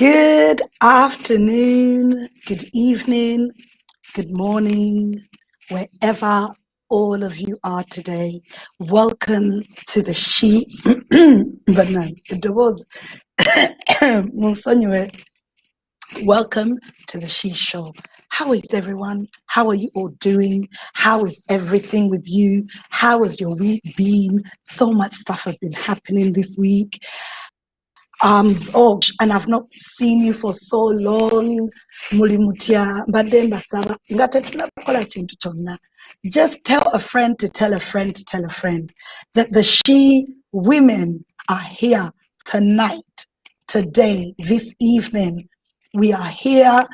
Good afternoon, good evening, good morning, wherever all of you are today. Welcome to the She. But no, there was. Welcome to the She Show. How is everyone? How are you all doing? How is everything with you? How has your week been? So much stuff has been happening this week. And I've not seen you for so long. Mulimutia, bademba saba. Ngate tunakola chintu chonna. Just tell a friend to tell a friend to tell a friend that the She Women are here tonight, today, this evening. We are here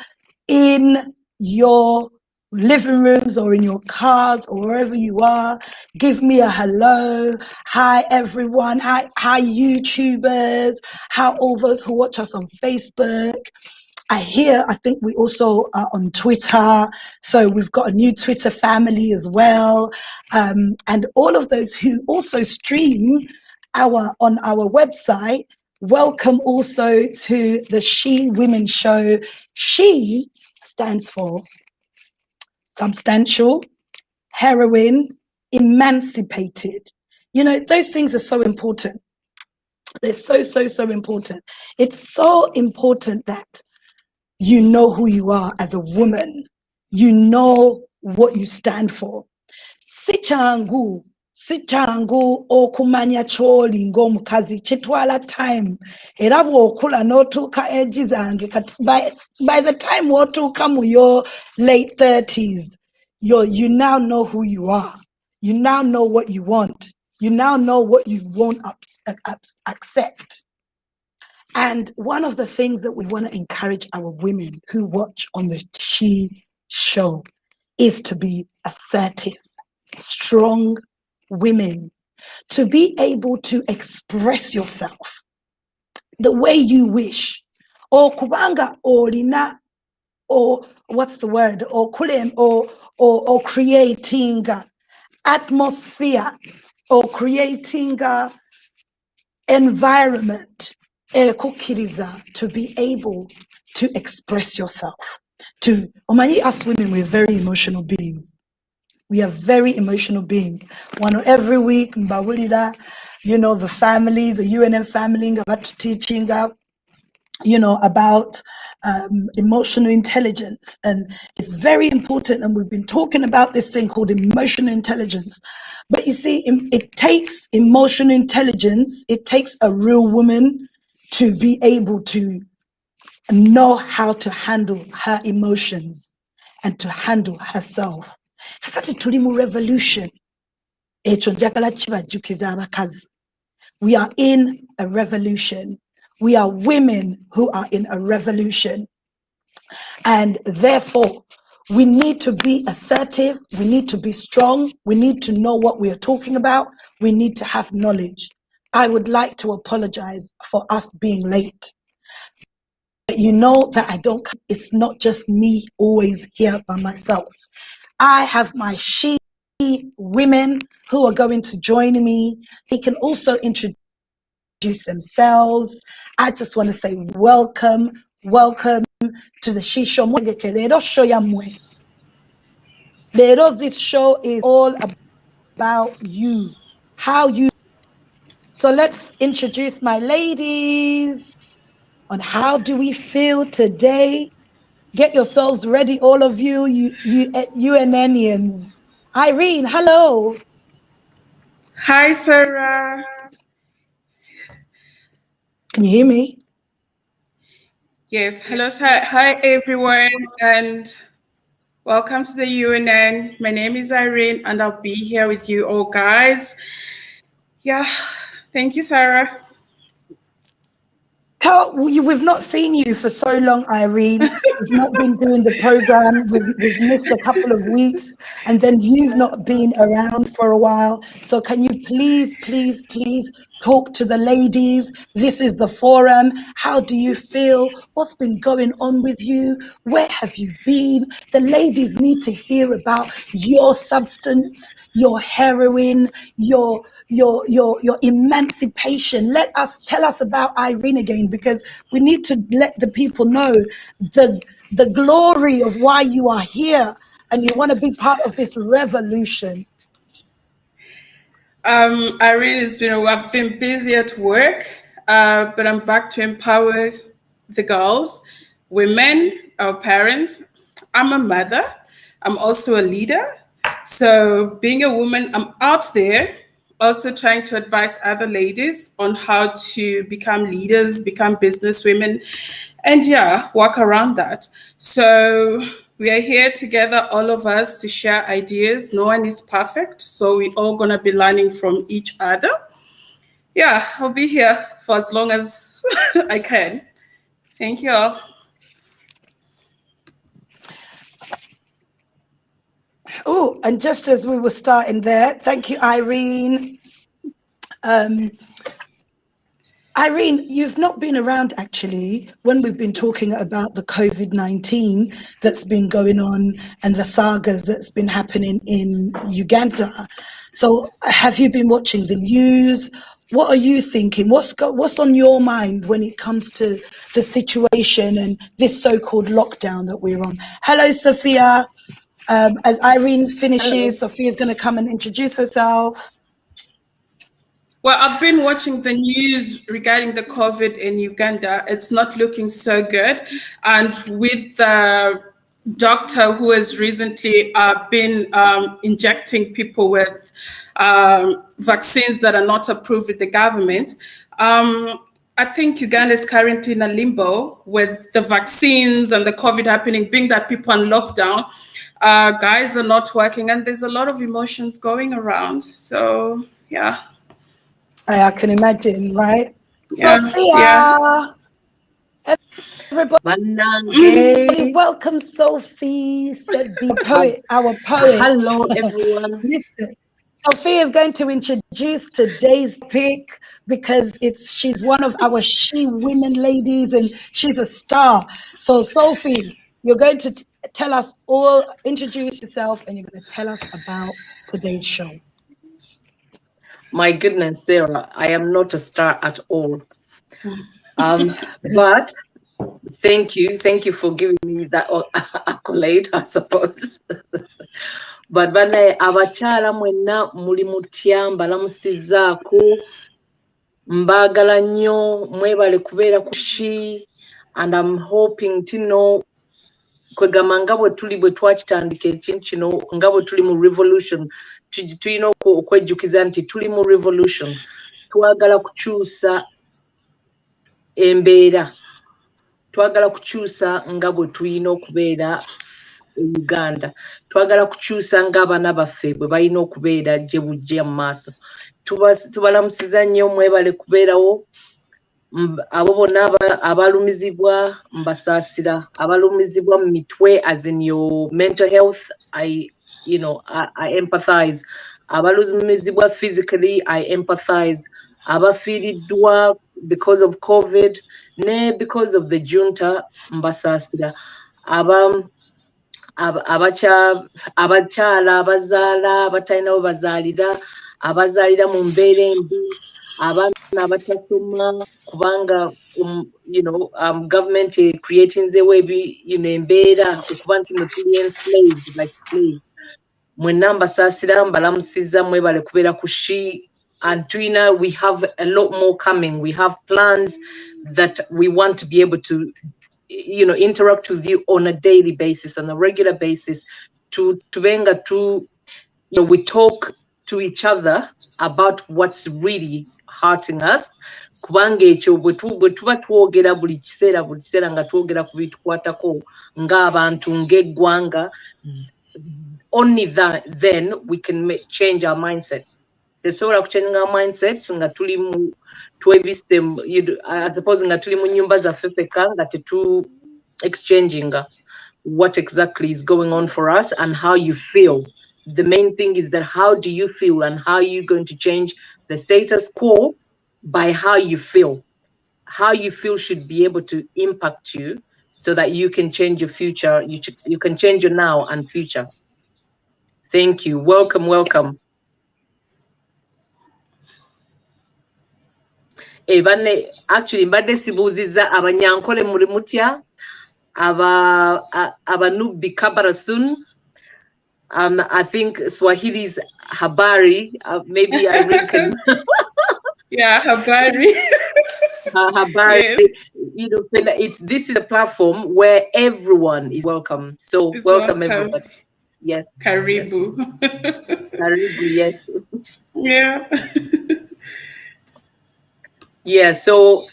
in your living rooms or in your cars or wherever you are. Give me a hello. Hi everyone. Hi YouTubers. How all those who watch us on Facebook. I think we also are on Twitter. So we've got a new Twitter family as well. And all of those who also stream on our website, welcome also to the She Women Show. She stands for substantial, heroine, emancipated. You know, those things are so important. They're so important. It's so important that you know who you are as a woman. You know what you stand for. Sichangu okumanya choli ng'omukazi chitwala time era bw'okula n'otuuka age zange by the time w'otuuka mu your late 30s, you now know who you are. You now know what you want. You now know what you won't accept. And one of the things that we want to encourage our women who watch on the She Show is to be assertive, strong women, to be able to express yourself the way you wish. Or kubanga orina, or what's the word? Or kulem, or creating atmosphere, or creating environment, to be able to express yourself. Us women, we're very emotional beings. We are very emotional beings. Every week, the family, the UNM family, about teaching about emotional intelligence. And it's very important. And we've been talking about this thing called emotional intelligence. But you see, it takes emotional intelligence. It takes a real woman to be able to know how to handle her emotions and to handle herself. Kakati tuli mu revolution. Ekyo njagala kibajjukiza abakazi. We are in a revolution. We are women who are in a revolution. And therefore, we need to be assertive. We need to be strong. We need to know what we are talking about. We need to have knowledge. I would like to apologize for us being late. But you know that it's not just me always here by myself. I have my She Women who are going to join me. They can also introduce themselves. I just want to say welcome to the She Show. This show is all about you, how you. So let's introduce my ladies on how do we feel today. Get yourselves ready, all of you UNNians. Irene, hello. Hi, Sarah. Can you hear me? Yes, hello, hi everyone, and welcome to the UNN. My name is Irene, and I'll be here with you all, guys. Yeah, thank you, Sarah. We've not seen you for so long, Irene. We've not been doing the program. We've missed a couple of weeks, and then you've not been around for a while. So can you please talk to the ladies. This is the forum. How do you feel? What's been going on with you? Where have you been? The ladies need to hear about your substance, your heroin, your emancipation. Tell us about Irene again, because we need to let the people know the glory of why you are here and you want to be part of this revolution. Irene, I've been busy at work, but I'm back to empower the girls, women, our parents. I'm a mother. I'm also a leader. So being a woman, I'm out there also trying to advise other ladies on how to become leaders, become business women, and yeah, walk around that. So we are here together, all of us, to share ideas. No one is perfect, so we're all gonna be learning from each other. Yeah, I'll be here for as long as I can. Thank you all. Oh, and just as we were starting there, thank you, Irene. Irene, you've not been around actually when we've been talking about the COVID-19 that's been going on and the sagas that's been happening in Uganda. So have you been watching the news? What are you thinking? What's on your mind when it comes to the situation and this so-called lockdown that we're on? Hello, Sophia. As Irene finishes, Sophia's going to come and introduce herself. Well, I've been watching the news regarding the COVID in Uganda. It's not looking so good. And with the doctor who has recently been injecting people with vaccines that are not approved with the government, I think Uganda is currently in a limbo with the vaccines and the COVID happening, being that people on lockdown. Guys are not working, and there's a lot of emotions going around. So, yeah. I can imagine, right? Yeah, Sophia! yeah. Everybody, welcome Sophie, said the poet, our poet. Hello, everyone. Listen, Sophia is going to introduce today's pick because she's one of our S.H.E Women ladies and she's a star. So Sophie, you're going to tell us all, introduce yourself, and you're going to tell us about today's show. My goodness, Sarah, I am not a star at all. But thank you for giving me that accolade, I suppose. But banaye abakyala mwenna muli mutya mbalamusizaako mbagala nnyo mwebale kubeera ku S.H.E and I'm hoping to know kwegamba nga bwe tuli bwe twakitandika ekintu kino nga bwe tuli mu revolution tulina okwejjukiza nti tuli mu revolution twagala kukyusa embeera twagala kukyusa nga bwe tulina okubeera e Uganda twagala kukyusa ng'abaana baffe bwe balina okubeera gye bujja mu maaso tubalamusiza nnyo mwebale kubeerawo abo bonna abalumizibwa mbasaasira abalumizibwa mu mitwe as in your mental health I empathize abalumizibwa physically I empathize abafiiriddwa because of COVID ne because of the junta mbasaasira abakyala abazaala abatalina bo bazaalira abazaalira mu mbeera embi abaana abatasoma kubanga government creating zeewo embeera okuba nti mwe tuli enslaved like slave mwenna mbasaasira mbalamusiza mwebale kubeera ku S.H.E and we have a lot more coming. We have plans that we want to be able to interact with you on a daily basis, on a regular basis, we talk to each other about what's really hurting us. Kubanga ekyo bwe tuba twogera buli kiseera nga twogera ku bitukwatako ng'abantu ng'eggwanga, only then we can change our mindset. Tesobola kuchenga mindsets nga tuli mu twebiste I suppose nga tuli mu nyumba zaffe ffeka nga tetu exchanging what exactly is going on for us and how you feel. The main thing is that how do you feel and how are you going to change the status quo by how you feel. How you feel should be able to impact you so that you can change your future. You can change your now and future. Thank you. Welcome, welcome. Banne, actually, mbadde sibuuziza abanyankole muri mutya, abanubi kabarasun. I think Swahili's habari. Maybe Irene can. Yeah, habari. Habari. Yes. You know, this is a platform where everyone is welcome. So welcome everybody. Yes. Karibu. Yes. Karibu, yes. Yeah. Yeah, so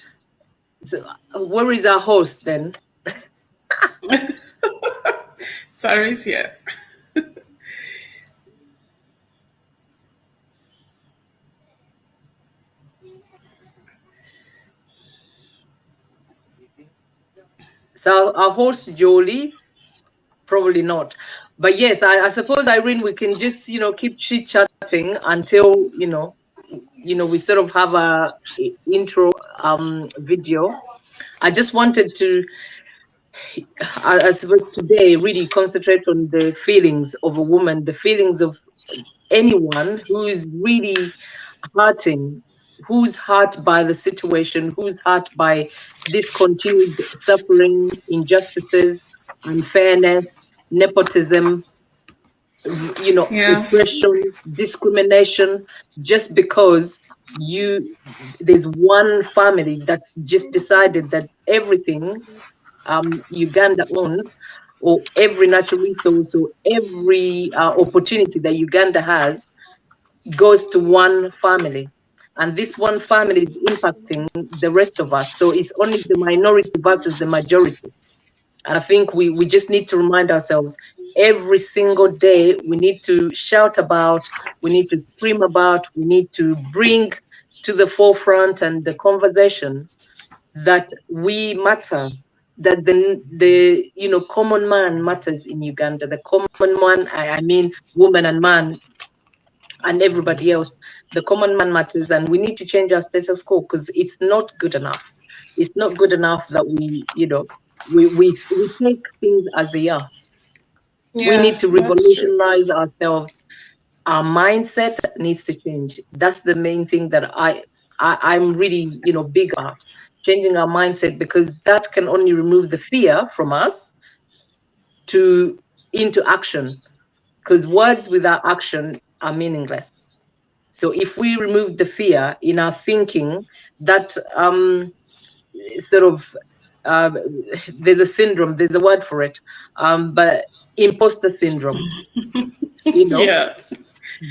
where is our host then? Sarah's here. So our host, Jolie, probably not. But yes, I suppose, Irene, we can just, keep chit-chatting until, we sort of have a intro video. I just wanted to, I suppose today, really concentrate on the feelings of a woman, the feelings of anyone who is really hurting, who's hurt by the situation, who's hurt by this continued suffering, injustices, unfairness, nepotism, oppression, discrimination, just because there's one family that's just decided that everything Uganda owns, or every natural resource, or every opportunity that Uganda has, goes to one family. And this one family is impacting the rest of us. So it's only the minority versus the majority. And I think we just need to remind ourselves every single day, we need to shout about, we need to scream about, we need to bring to the forefront and the conversation that we matter, that the common man matters in Uganda. The common man, I mean woman and man and everybody else, the common man matters, and we need to change our status quo because it's not good enough. It's not good enough that we take things as they are. Yeah, we need to revolutionize ourselves. Our mindset needs to change. That's the main thing that I'm really, big at, changing our mindset, because that can only remove the fear from us into action, because words without action are meaningless. So if we remove the fear in our thinking, that there's a syndrome, there's a word for it, but imposter syndrome. Yeah.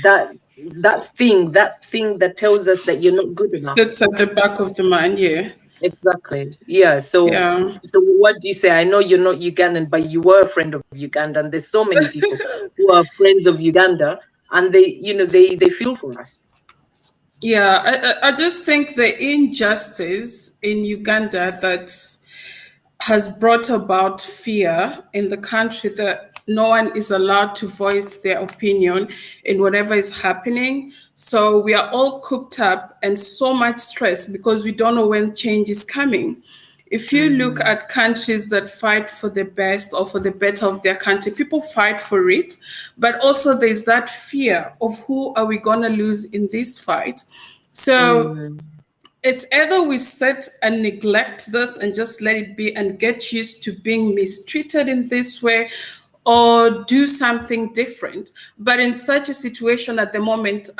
That thing that tells us that you're not good enough. Sits at the back of the mind, yeah. Exactly. Yeah. So what do you say? I know you're not Ugandan, but you were a friend of Uganda, and there's so many people who are friends of Uganda, and they feel for us. Yeah, I just think the injustice in Uganda that has brought about fear in the country, that no one is allowed to voice their opinion in whatever is happening. So we are all cooped up and so much stress because we don't know when change is coming. If you look at countries that fight for the best or for the better of their country, people fight for it, but also there's that fear of who are we going to lose in this fight. So it's either we sit and neglect this and just let it be and get used to being mistreated in this way, or do something different. But in such a situation at the moment,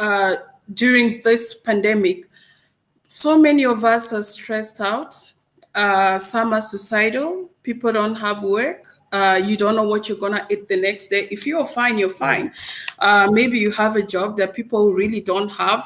during this pandemic, so many of us are stressed out. Some are suicidal. People don't have work. You don't know what you're going to eat the next day. If you're fine, you're fine. Maybe you have a job that people really don't have.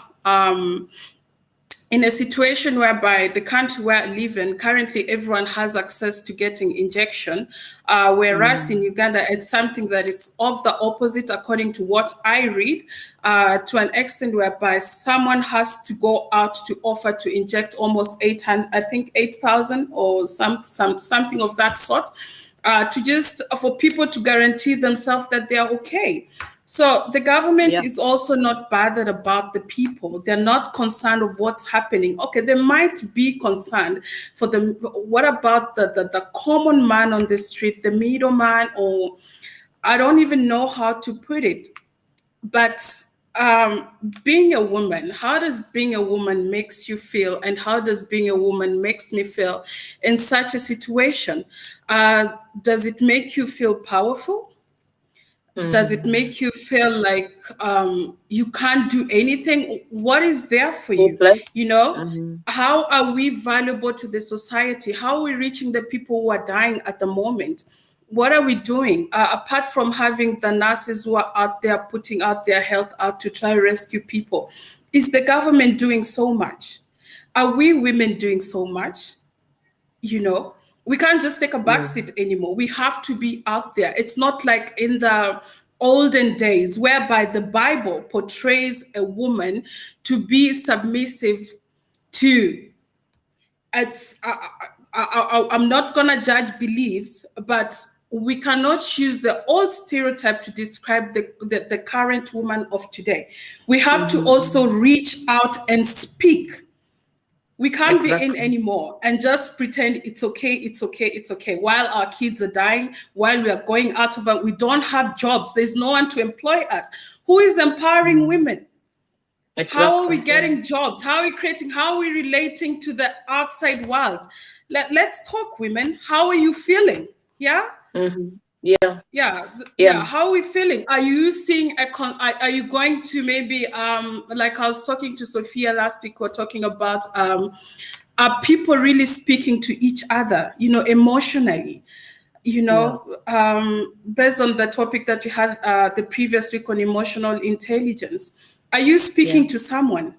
In a situation whereby the country where I live in, currently everyone has access to getting injection, whereas in Uganda, it's something that is of the opposite, according to what I read, to an extent whereby someone has to go out to offer to inject almost 8,000 or something of that sort, for people to guarantee themselves that they are okay. So the government is also not bothered about the people. They're not concerned of what's happening. Okay, they might be concerned for the, what about the common man on the street, the middleman, or I don't even know how to put it. But being a woman, how does being a woman makes you feel, and how does being a woman makes me feel in such a situation? Does it make you feel powerful? Does it make you feel like you can't do anything? What is there for you? You know, how are we valuable to the society? How are we reaching the people who are dying at the moment? What are we doing? Apart from having the nurses who are out there putting out their health out to try to rescue people, is the government doing so much? Are we women doing so much? You know, we can't just take a backseat anymore. We have to be out there. It's not like in the olden days whereby the Bible portrays a woman to be submissive to. It's I'm not gonna judge beliefs, but we cannot use the old stereotype to describe the current woman of today. We have to also reach out and speak. We can't be in anymore and just pretend it's okay, it's okay, it's okay. While our kids are dying, while we are going out of it, we don't have jobs. There's no one to employ us. Who is empowering women? How are we getting jobs? How are we creating? How are we relating to the outside world? Let's talk, women. How are you feeling? Yeah? Yeah. How are we feeling? Are you seeing are you going to maybe like I was talking to Sophia last week, we're talking about are people really speaking to each other, you know, emotionally? You know, based on the topic that we had the previous week on emotional intelligence, are you speaking to someone?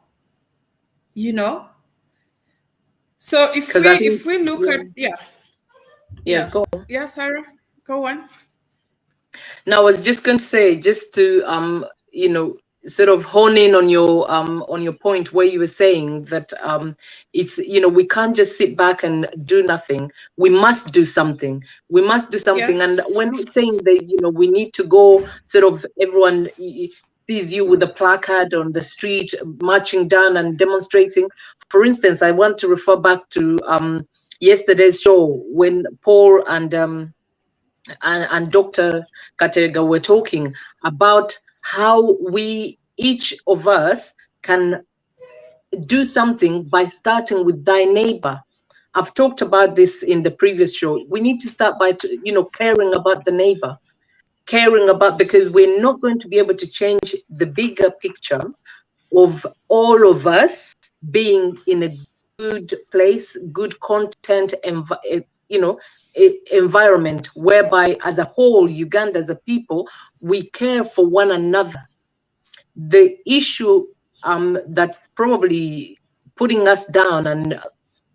You know? So if we look at go on. Yeah, Sarah, go on. Now, I was just going to say, just to you know, sort of hone in on your point where you were saying that it's, you know, we can't just sit back and do nothing. We must do something. We must do something. And we're not saying that, you know, we need to go sort of everyone sees you with a placard on the street marching down and demonstrating. For instance, I want to refer back to yesterday's show when Paul and Dr. Katega were talking about how each of us can do something by starting with thy neighbor. I've talked about this in the previous show. We need to start by, you know, caring about the neighbor, because we're not going to be able to change the bigger picture of all of us being in a good place, good content, you know, environment whereby as a whole, Uganda as a people, we care for one another. The issue that's probably putting us down and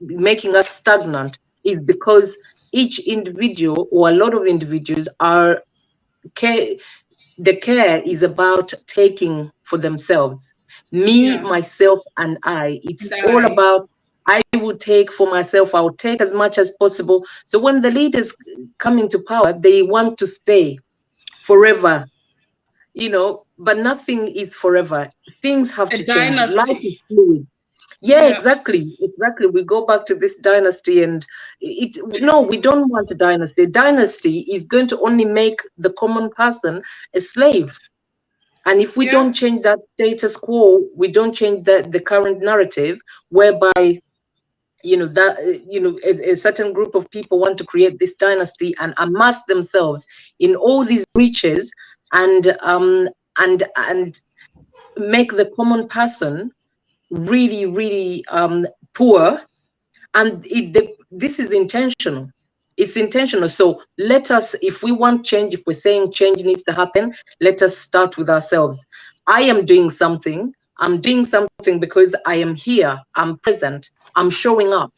making us stagnant is because each individual or a lot of individuals are the care is about taking for themselves. Me, myself, and I. It's all about I will take for myself. I will take as much as possible. So when the leaders come into power, they want to stay forever, you know, but nothing is forever. Things have to change. Life is fluid. Yeah, exactly. We go back to this dynasty, and no, we don't want a dynasty. A dynasty is going to only make the common person a slave. And if we don't change that status quo, we don't change the current narrative whereby, you know, that, you know, a certain group of people want to create this dynasty and amass themselves in all these riches and make the common person really, really poor. And this is intentional. It's intentional. So let us, if we want change, if we're saying change needs to happen, let us start with ourselves. I am doing something. I'm doing something because I am here. I'm present. I'm showing up.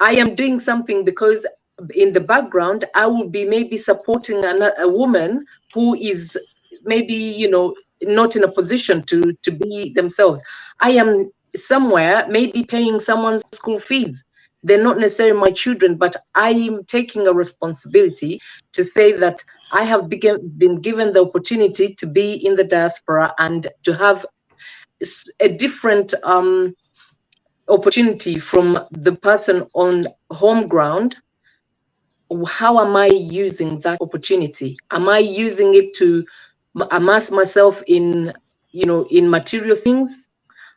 I am doing something because in the background, I will be maybe supporting a woman who is maybe, you know, not in a position to be themselves. I am somewhere maybe paying someone's school fees. they're not necessarily my children, but I am taking a responsibility to say that I have been given the opportunity to be in the diaspora and to have a different opportunity from the person on home ground. How am I using that opportunity? Am I using it to amass myself in, in material things?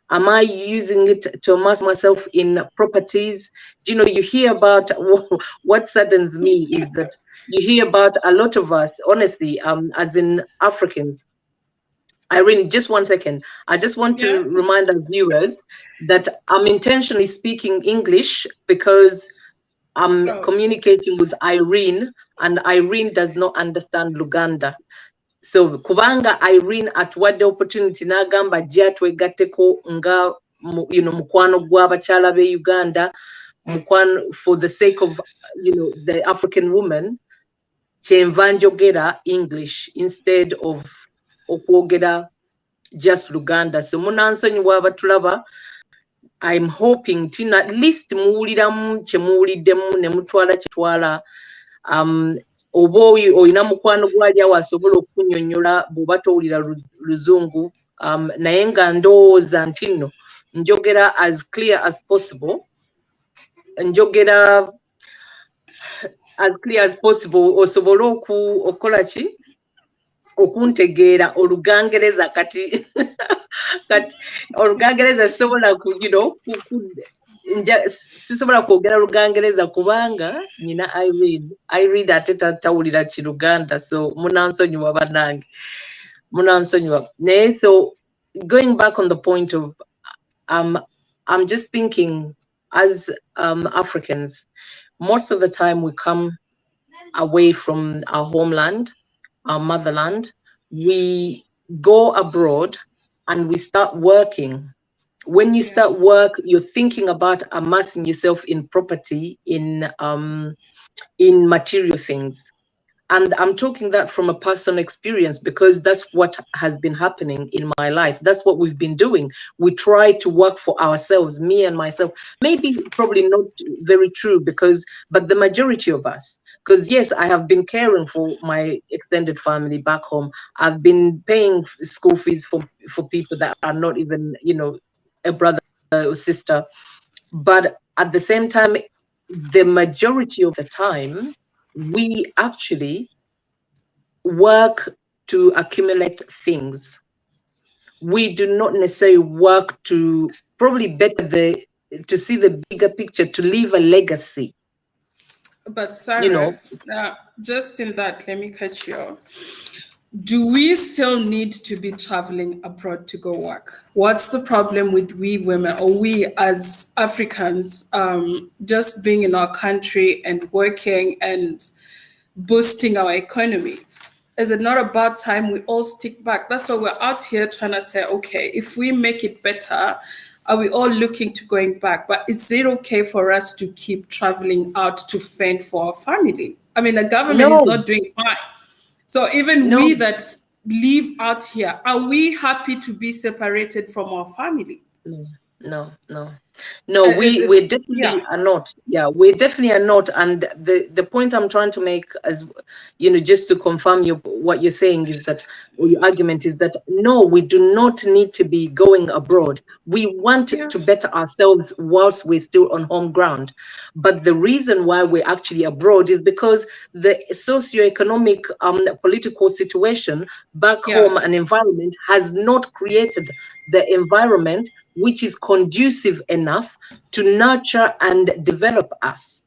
Am I using it to amass myself in properties? You hear about what saddens me is that you hear about a lot of us, honestly, as in Africans. Irene, just 1 second. I just want to remind our viewers that I'm intentionally speaking English because I'm communicating with Irene, and Irene does not understand Luganda. So kubanga Irene atuwadde opportunity n'agamba jja twegatteko nga mukwano gw'abakyala b'e Uganda, mukwano for the sake of the African woman, kyenva njogera English instead of okwogera just Luganda. So munansonyiwa abatulaba, I'm hoping tina at least muwuliramu kye muwuliddemu ne mutwala kitwala. Oba oyina mukwano gwali awo asobola okunnyonnyola bw'oba towulira Luzungu, naye nga ndowooza nti nno njogera as clear as possible, njogera as clear as possible, osobole okukola ki okuntegeera Olugangereza kati Olugangereza sobola sisobola kwogera Lugangereza kubanga nina Irene ate tawulira Kiruganda, so munansonyiwa bannange, munansonyiwa. Naye so going back on the point of I'm just thinking as Africans, most of the time we come away from our homeland, our motherland, we go abroad and we start working. When you start work, you're thinking about amassing yourself in property, in material things. And I'm talking that from a personal experience because that's what has been happening in my life. That's what we've been doing. We try to work for ourselves, me and myself. Maybe probably not very true but the majority of us, because yes, I have been caring for my extended family back home. I've been paying school fees for people that are not even, a brother or sister. But at the same time, the majority of the time, we actually work to accumulate things. We do not necessarily work to probably to see the bigger picture, to leave a legacy. But Sarah, just in that, let me cut you off. Do we still need to be traveling abroad to go work? What's the problem with we women or we as Africans just being in our country and working and boosting our economy? Is it not about time we all stick back? That's why we're out here trying to say, okay, if we make it better, are we all looking to going back? But is it okay for us to keep traveling out to fend for our family? I mean, the government is not doing fine. So even we that live out here, are we happy to be separated from our family? No, we definitely are not. Yeah, we definitely are not. And the point I'm trying to make, as just to confirm what you're saying is that, or your argument is that, no, we do not need to be going abroad. We want to better ourselves whilst we're still on home ground. But the reason why we're actually abroad is because the socioeconomic, political situation back home and environment has not created the environment which is conducive enough to nurture and develop us.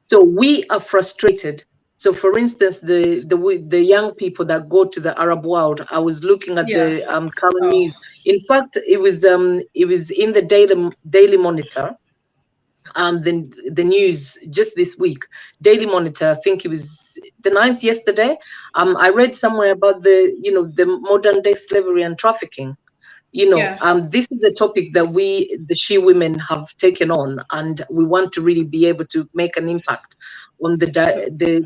So we are frustrated. So for instance, the young people that go to the Arab world, I was looking at the current news. In fact, it was in the Daily Monitor, the news just this week. Daily Monitor, I think it was the 9th yesterday. I read somewhere about the modern day slavery and trafficking. This is a topic that we, the S.H.E Women, have taken on, and we want to really be able to make an impact on the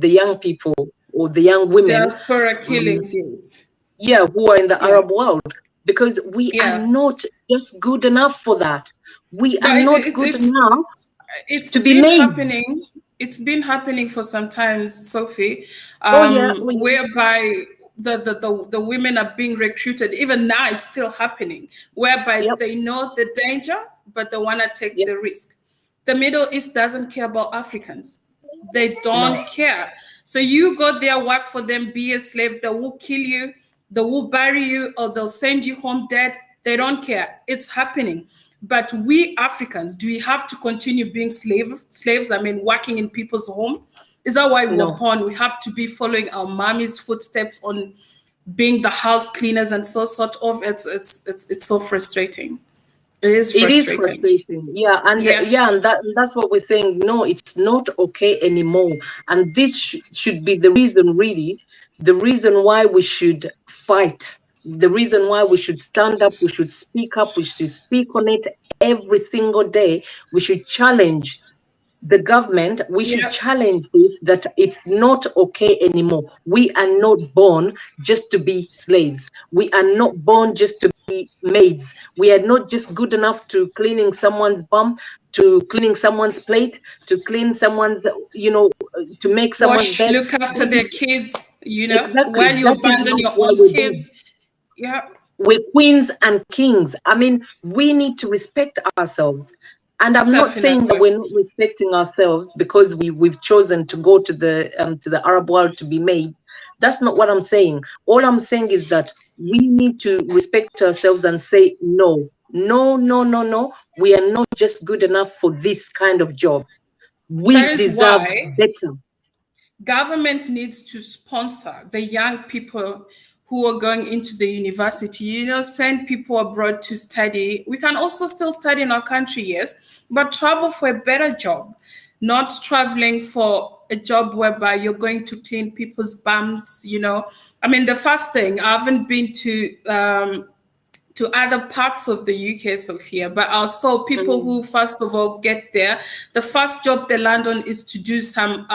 young people or the young women. Diaspora killings, who are in the Arab world, because we are not just good enough for that. We are not good enough It's to be been made. happening. It's been happening for some time, Sophie, Oh yeah. whereby the women are being recruited. Even now, it's still happening, whereby Yep. they know the danger, but they want to take Yep. the risk. The Middle East doesn't care about Africans. They don't care. So you go there, work for them, be a slave. They will kill you, they will bury you, or they'll send you home dead. They don't care. It's happening. But we Africans, do we have to continue being slaves? I mean, working in people's home? Is that why we were born? We have to be following our mommy's footsteps on being the house cleaners and so sort of. It's so frustrating. It is frustrating. Yeah, and that's what we're saying. No, it's not okay anymore. And this should be the reason, really, the reason why we should fight, the reason why we should stand up, we should speak up, we should speak on it every single day. We should challenge the government. We should challenge this, that it's not okay anymore. We are not born just to be slaves. We are not born just to be maids. We are not just good enough to cleaning someone's bum, to cleaning someone's plate, to clean someone's, to make someone's bed. Look after their kids, Exactly. while you abandon your own kids. Yeah. We're queens and kings. I mean, we need to respect ourselves. And I'm not saying that we're not respecting ourselves because we've chosen to go to the Arab world to be made. That's not what I'm saying. All I'm saying is that we need to respect ourselves and say, no. We are not just good enough for this kind of job. We deserve better. Government needs to sponsor the young people who are going into the university, send people abroad to study. We can also still study in our country, yes, but travel for a better job, not traveling for a job whereby you're going to clean people's bums, I mean, the first thing, I haven't been to other parts of the UK, Sophia, but I'll tell people who, first of all, get there, the first job they land on is to do some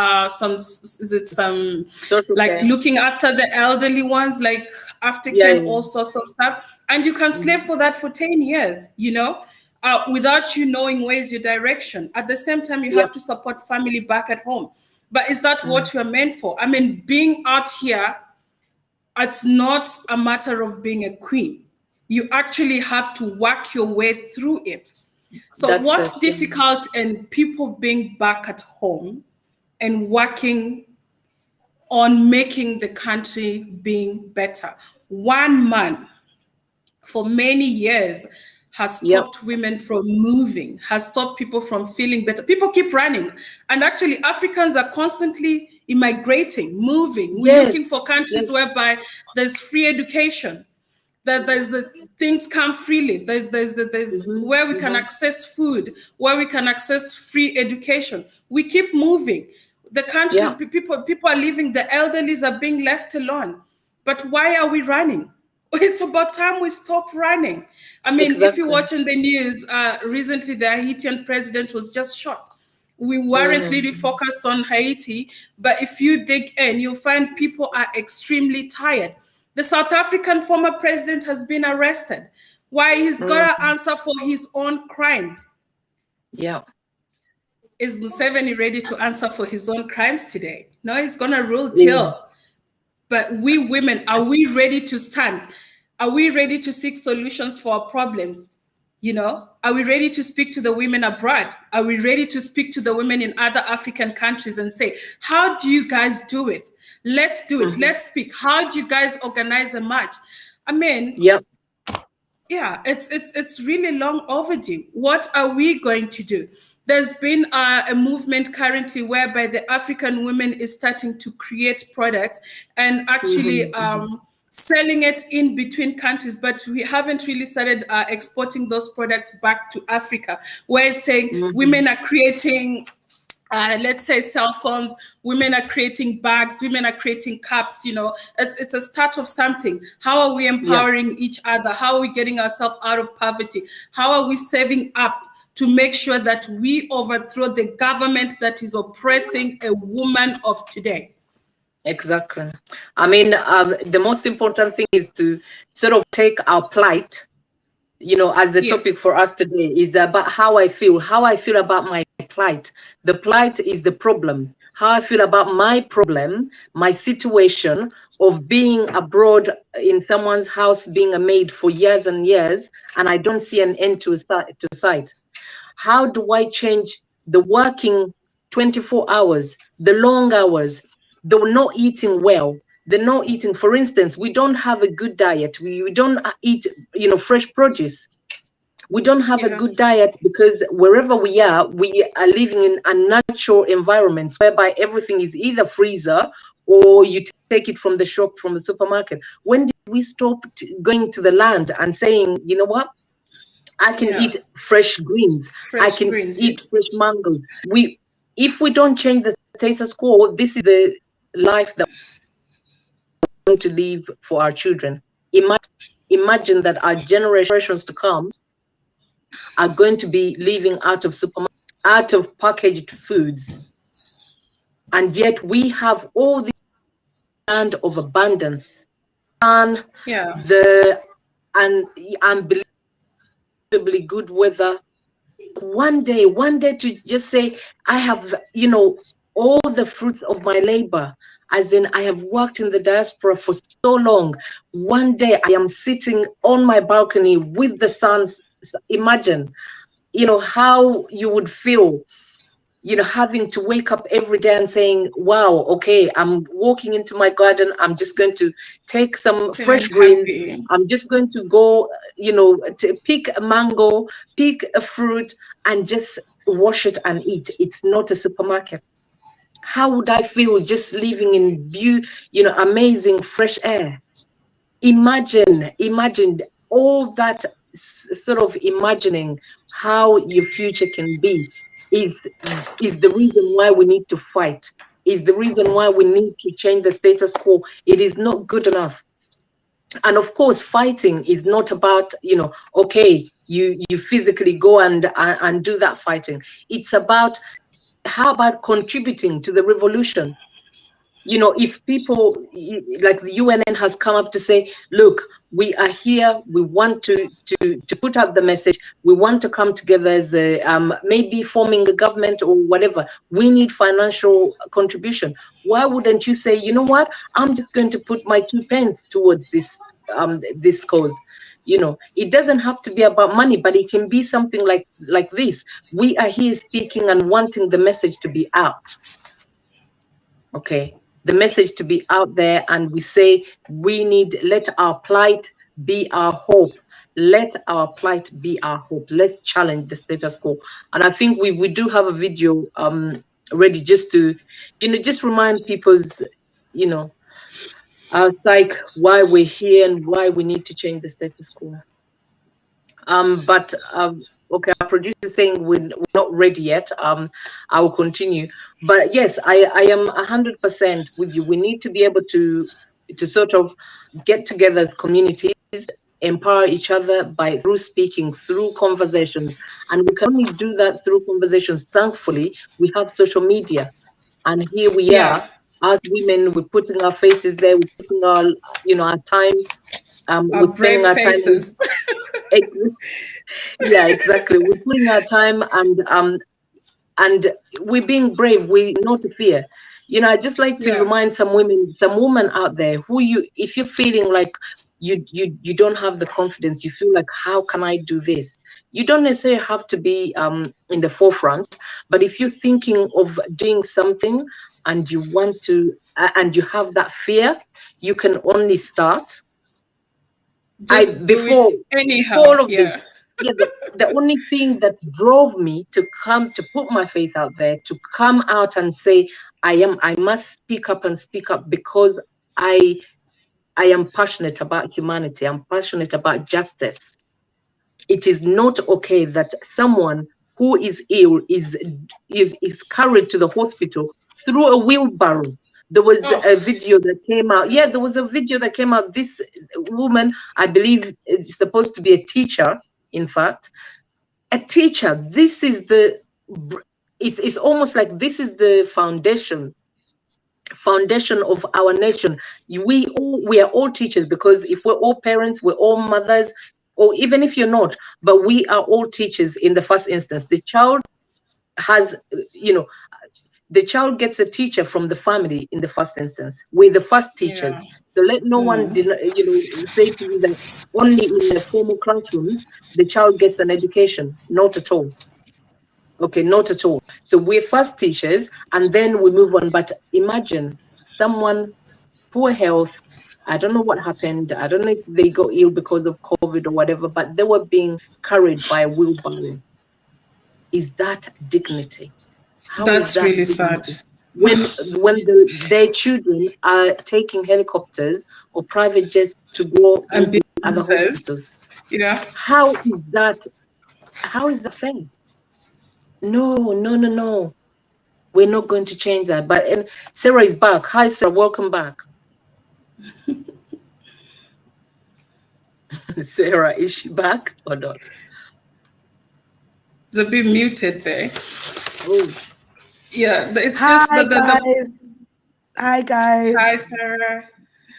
like looking after the elderly ones, like aftercare, all sorts of stuff. And you can slave for that for 10 years, without you knowing where's your direction. At the same time, you have to support family back at home. But is that what you're meant for? I mean, being out here, it's not a matter of being a queen. You actually have to work your way through it. So what's difficult in people being back at home and working on making the country being better? One man for many years has stopped women from moving, has stopped people from feeling better. People keep running. And actually, Africans are constantly immigrating, moving. We're looking for countries whereby there's free education, that there's the things come freely. There's where we can access food, where we can access free education. We keep moving. The country, people are leaving. The elderlies are being left alone. But why are we running? It's about time we stop running. I mean, if you're watching the news, recently the Haitian president was just shot. We weren't really focused on Haiti, but if you dig in, you'll find people are extremely tired. The South African former president has been arrested. Why? He's got to answer for his own crimes. Yeah. Is Museveni ready to answer for his own crimes today? No, he's going to rule till. But we women, are we ready to stand? Are we ready to seek solutions for our problems? Are we ready to speak to the women abroad? Are we ready to speak to the women in other African countries and say, how do you guys do it? Let's do it. Let's speak. How do you guys organize a march? I mean, it's really long overdue. What are we going to do? There's been a movement currently whereby the African women is starting to create products and actually selling it in between countries, but we haven't really started exporting those products back to Africa, where it's saying women are creating, let's say, cell phones, women are creating bags, women are creating cups, it's a start of something. How are we empowering each other? How are we getting ourselves out of poverty? How are we saving up to make sure that we overthrow the government that is oppressing a woman of today? Exactly. I mean, the most important thing is to sort of take our plight, as the topic for us today is about how I feel about my plight. The plight is the problem. How I feel about my problem, my situation of being abroad in someone's house, being a maid for years and years, and I don't see an end to sight. How do I change the working 24 hours, the long hours, the not eating well, the not eating? For instance, we don't have a good diet. We don't eat, fresh produce. We don't have a good diet because wherever we are living in unnatural environments whereby everything is either freezer or you take it from the shop, from the supermarket. When did we stop going to the land and saying, you know what? I can eat fresh greens. I can eat fresh mangoes. If we don't change the status quo, this is the life that we want to live for our children. Imagine that our generations to come are going to be living out of supermarkets, out of packaged foods, and yet we have all the land of abundance and the unbelievably good weather. One day to just say, I have, all the fruits of my labor, as in I have worked in the diaspora for so long. One day I am sitting on my balcony with the sun. Imagine, how you would feel, having to wake up every day and saying, wow, okay, I'm walking into my garden. I'm just going to take some fresh greens. I'm just going to go, to pick a mango, pick a fruit and just wash it and eat. It's not a supermarket. How would I feel just living in amazing fresh air? Imagine all that sort of imagining how your future can be is the reason why we need to fight, is the reason why we need to change the status quo. It is not good enough. And of course, fighting is not about, okay, you physically go and do that fighting. It's about, how about contributing to the revolution? If people like the UNN has come up to say, look, we are here, we want to put out the message, we want to come together as maybe forming a government or whatever, we need financial contribution. Why wouldn't you say, you know what, I'm just going to put my 2 pence towards this cause? It doesn't have to be about money, but it can be something like this. We are here speaking and wanting the message to be out. Okay, the message to be out there, and we say let our plight be our hope. Let our plight be our hope. Let's challenge the status quo. And I think we do have a video ready just to, just remind people's, like why we're here and why we need to change the status quo. Okay, our producer is saying we're not ready yet. I will continue. But yes, I am 100% with you. We need to be able to sort of get together as communities, empower each other through speaking, through conversations. And we can only do that through conversations. Thankfully, we have social media. And here we are, as women, we're putting our faces there, we're putting our time, we're spending our faces. Time. Yeah, exactly. We're putting our time and we're being brave. We not to fear. I just like to remind some women out there if you're feeling like you don't have the confidence, you feel like, how can I do this? You don't necessarily have to be in the forefront, but if you're thinking of doing something and you want to, and you have that fear, you can only start. Before all of this, the only thing that drove me to put my face out there, to come out and say, I must speak up because I am passionate about humanity. I'm passionate about justice. It is not okay that someone who is ill is carried to the hospital through a wheelbarrow. There was a video that came out. Yeah, there was a video that came out. This woman, I believe, is supposed to be a teacher. In fact, a teacher. This is it's almost like this is the foundation of our nation. We are all teachers, because if we're all parents, we're all mothers, or even if you're not, but we are all teachers in the first instance. The child has, you know, the child gets a teacher from the family in the first instance. We're the first teachers. Yeah. So let no one, say to you that only in the formal classrooms the child gets an education. Not at all. Okay, not at all. So we're first teachers, and then we move on. But imagine someone, poor health. I don't know what happened. I don't know if they got ill because of COVID or whatever, but they were being carried by a wheelbarrow. Is that dignity? How is That's that really sad. dignity? When their children are taking helicopters or private jets to go into other hospitals, yeah. how is that? How is that fair? No, no, no, no. We're not going to change that. But and Sarah is back. Hi, Sarah. Welcome back. Sarah, is she back or not? It's a bit muted there. Oh. Yeah, it's Hi, just guys. Hi, guys. Hi, Sarah.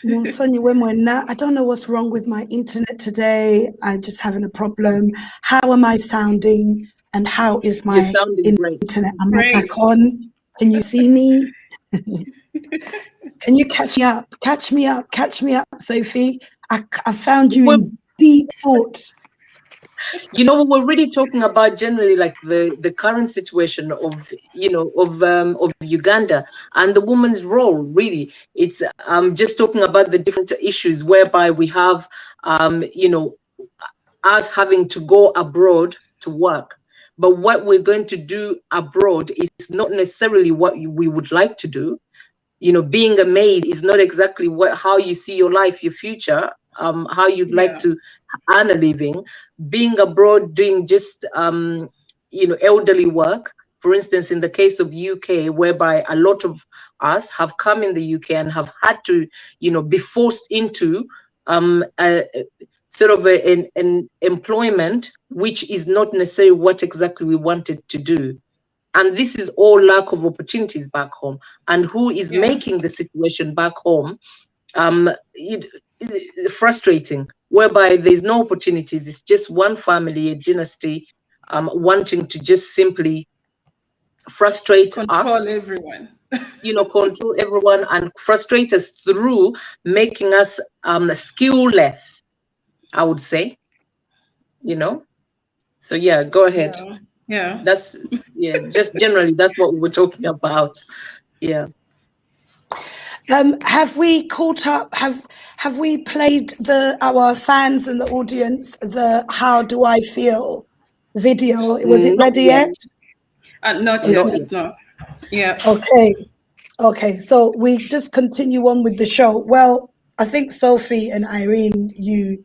I don't know what's wrong with my internet today. I'm just having a problem. How am I sounding? And how is my internet? Am I back on? Can you see me? Can you catch me up? Catch me up. Catch me up, Sophie. I found you in deep thought. You know, we're really talking about generally like the current situation of, of Uganda and the woman's role. Really, it's just talking about the different issues whereby we have, us having to go abroad to work. But what we're going to do abroad is not necessarily what we would like to do. You know, being a maid is not exactly how you see your life, your future, how you'd like to earn a living. Being abroad doing just, elderly work, for instance, in the case of UK, whereby a lot of us have come in the UK and have had to, be forced into sort of an employment, which is not necessarily what exactly we wanted to do. And this is all lack of opportunities back home. And who is making the situation back home frustrating, whereby there's no opportunities. It's just one family, a dynasty, wanting to just simply frustrate us. Control everyone. Control everyone and frustrate us through making us skillless, I would say. So yeah, go ahead. Yeah. That's just generally that's what we were talking about. Yeah. Have we caught up? Have we played our fans and the audience the "How Do I Feel" video? Was it ready yet? Not yet. It's not. Yeah. Okay. So we just continue on with the show. Well, I think Sophie and Irene, you're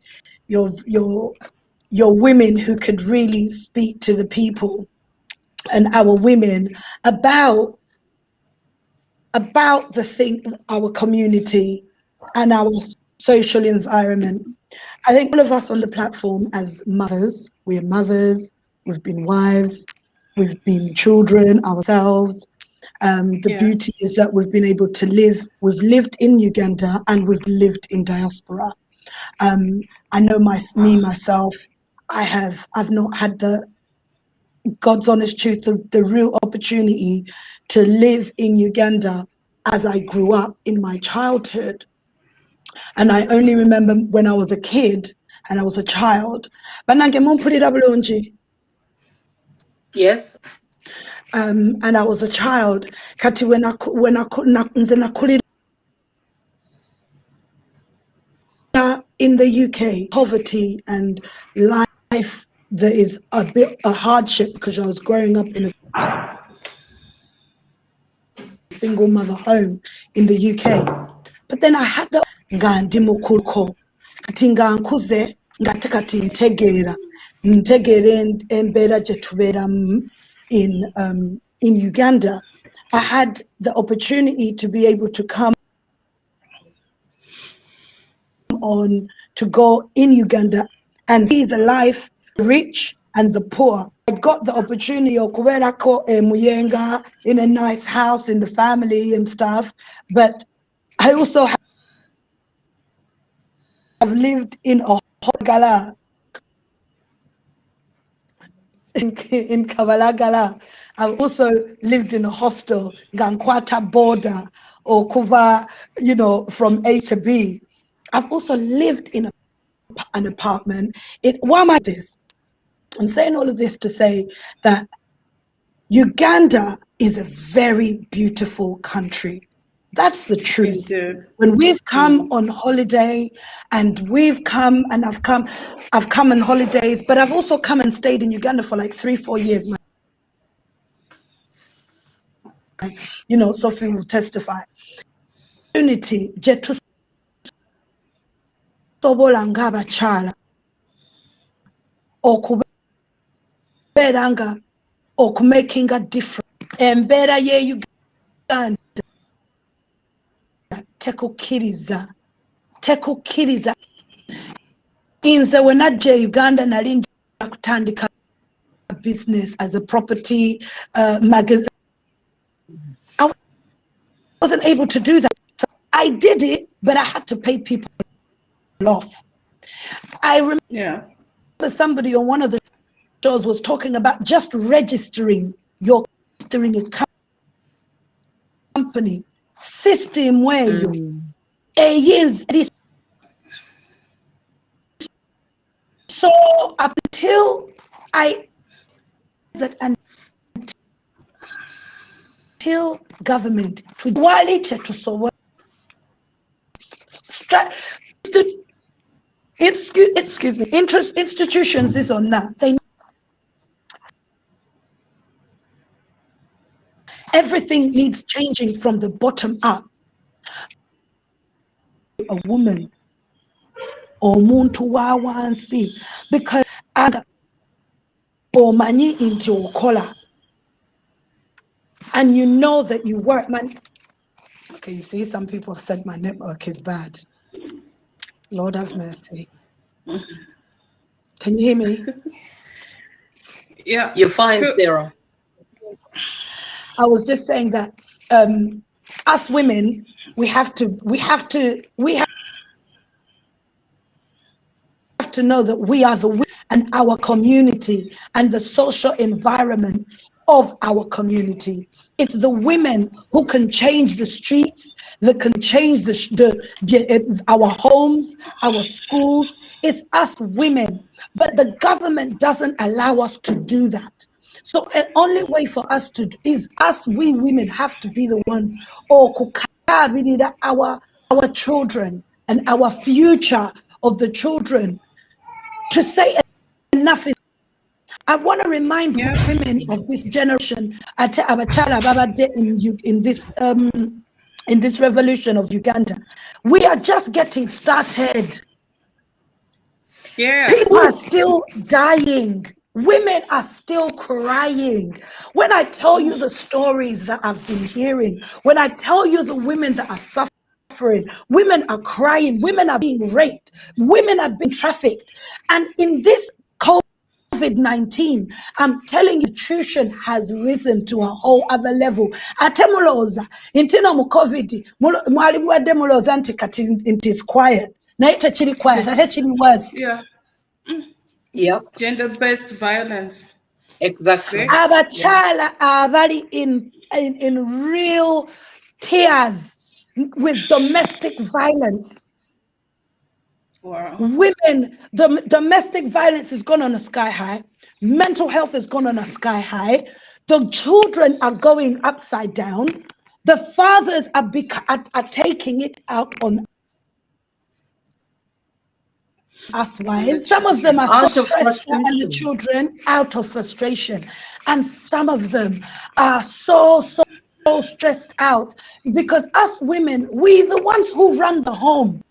women who could really speak to the people and our women about the thing, our community and our social environment. I think all of us on the platform as mothers, we're mothers, we've been wives, we've been children ourselves. The beauty is that we've been able to we've lived in Uganda and we've lived in diaspora. I know myself, I've not had the God's honest truth, the real opportunity to live in Uganda as I grew up in my childhood. And I only remember when I was a kid and I was a child. Yes. And I was a child. Kati when I in the UK, poverty and life, there is a hardship because I was growing up in a single mother home in the UK. But then I had the Ngandimokulko, Katinga Nkuze, Ngatakati Ntegera Mbera Jetubera in Uganda. I had the opportunity to be able to come on to go in Uganda and see the life, rich and the poor. I got the opportunity of Muyenga in a nice house in the family and stuff, but I also have lived in a hogala. in Kabalagala. I've also lived in a hostel, Gankwata border, or Kuva, from A to B. I've also lived in an apartment. Why am I this? I'm saying all of this to say that Uganda is a very beautiful country. That's the truth. Indeed. When we've come on holiday, and I've come on holidays, but I've also come and stayed in Uganda for like 3-4 years. Sophie will testify. Unity, jetu sobola ngabachala okuberanga okumaking a difference. Embera ye Uganda tekukiriza inze we najja Uganda nali njagala kutandika business as a property magazine. I wasn't able to do that. So I did it, but I had to pay people off. I remember somebody on one of the shows was talking about just registering a company system where you years. So up until government to excuse me, institutions is on now. Everything needs changing from the bottom up. A woman or muntu wawansi because or money into collar, and you know that you work, man. Okay, you see, some people have said my network is bad. Lord have mercy. Can you hear me? Yeah, you're fine, Sarah. I was just saying that us women, we have to know that we are the women and our community and the social environment of our community. It's the women who can change the streets, that can change our homes, our schools. It's us women, but the government doesn't allow us to do that. So the only way for us we women have to be the ones our children and our future of the children to say enough is. I want to remind women of this generation in this revolution of Uganda. We are just getting started. Yeah. People are still dying. Women are still crying. When I tell you the stories that I've been hearing, when I tell you the women that are suffering, women are crying, women are being raped, women are being trafficked. And in this COVID-19, I'm telling you, nutrition has risen to a whole other level. Atemuloza, intina mu COVID, mwalimu wa demuloza anti kati it is quiet. Na ita chili quiet, ate chili was. Yeah. Yep. Gender-based violence. Exactly. Abachala abali in real tears with domestic violence. Wow. Women, the domestic violence has gone on a sky high. Mental health has gone on a sky high. The children are going upside down. The fathers are taking it out on us wives. Some of them are so stressed out, and the children out of frustration. And some of them are so stressed out because us women, we the ones who run the home.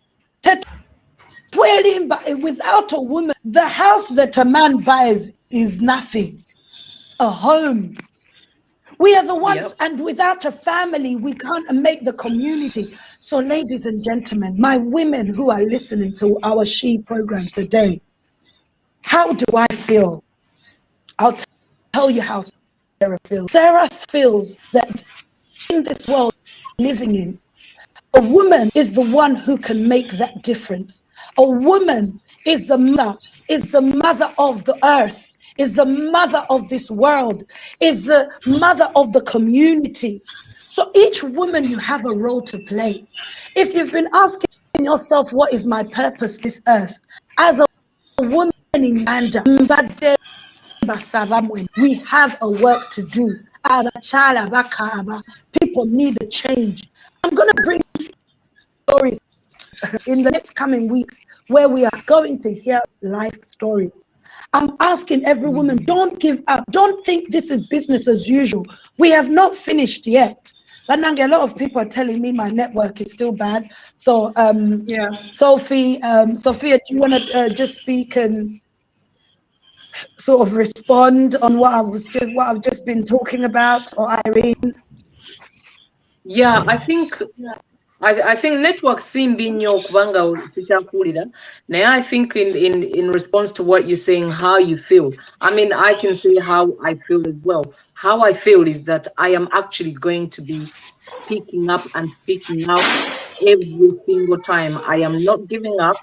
Without a woman, the house that a man buys is nothing. A home. We are the ones, and without a family, we can't make the community. So, ladies and gentlemen, my women who are listening to our S.H.E program today, how do I feel? I'll tell you how Sarah feels. Sarah feels that in this world living in, a woman is the one who can make that difference. A woman is the mother of the earth. is the mother of this world, is the mother of the community. So each woman, you have a role to play. If you've been asking yourself, what is my purpose this earth? As a woman in Uganda, we have a work to do. People need a change. I'm going to bring stories in the next coming weeks where we are going to hear life stories. I'm asking every woman, don't give up. Don't think this is business as usual. We have not finished yet. But Nangi, a lot of people are telling me my network is still bad. So, Sophia, do you want to just speak and sort of respond on what I've just been talking about, or Irene? Yeah, I think network simbi nnyo kubanga tukyakuwulira naye I think in response to what you're saying, how you feel, I mean, I can say how I feel as well. How I feel is that I am actually going to be speaking up and speaking out every single time. I am not giving up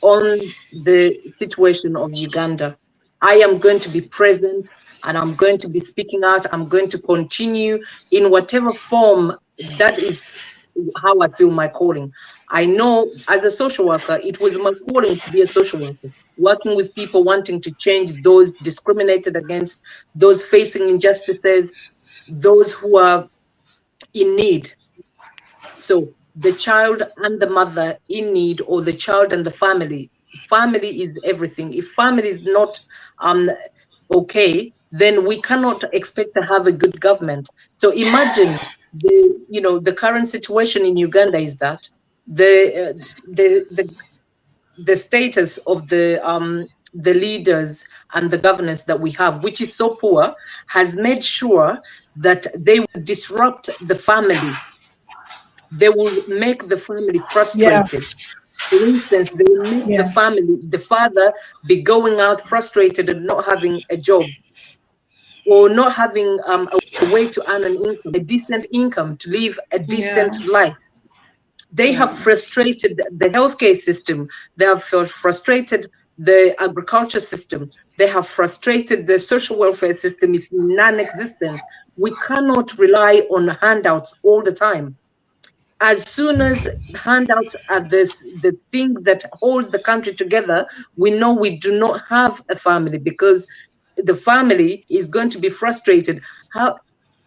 on the situation of Uganda. I am going to be present and I'm going to be speaking out. I'm going to continue in whatever form. That is how I feel my calling. I know as a social worker, it was my calling to be a social worker, working with people wanting to change those discriminated against, those facing injustices, those who are in need. So the child and the mother in need, or the child and the family. Family is everything. If family is not okay, then we cannot expect to have a good government. So imagine the current situation in Uganda is that the status of the leaders and the governance that we have, which is so poor, has made sure that they will disrupt the family. They will make the family frustrated. For instance, they will make the father be going out frustrated and not having a job, or not having a way to earn an income, a decent income, to live a decent life. They have frustrated the healthcare system. They have frustrated the agriculture system. They have frustrated the social welfare system. Is non-existent. We cannot rely on handouts all the time. As soon as handouts are the thing that holds the country together, we know we do not have a family, because the family is going to be frustrated. How?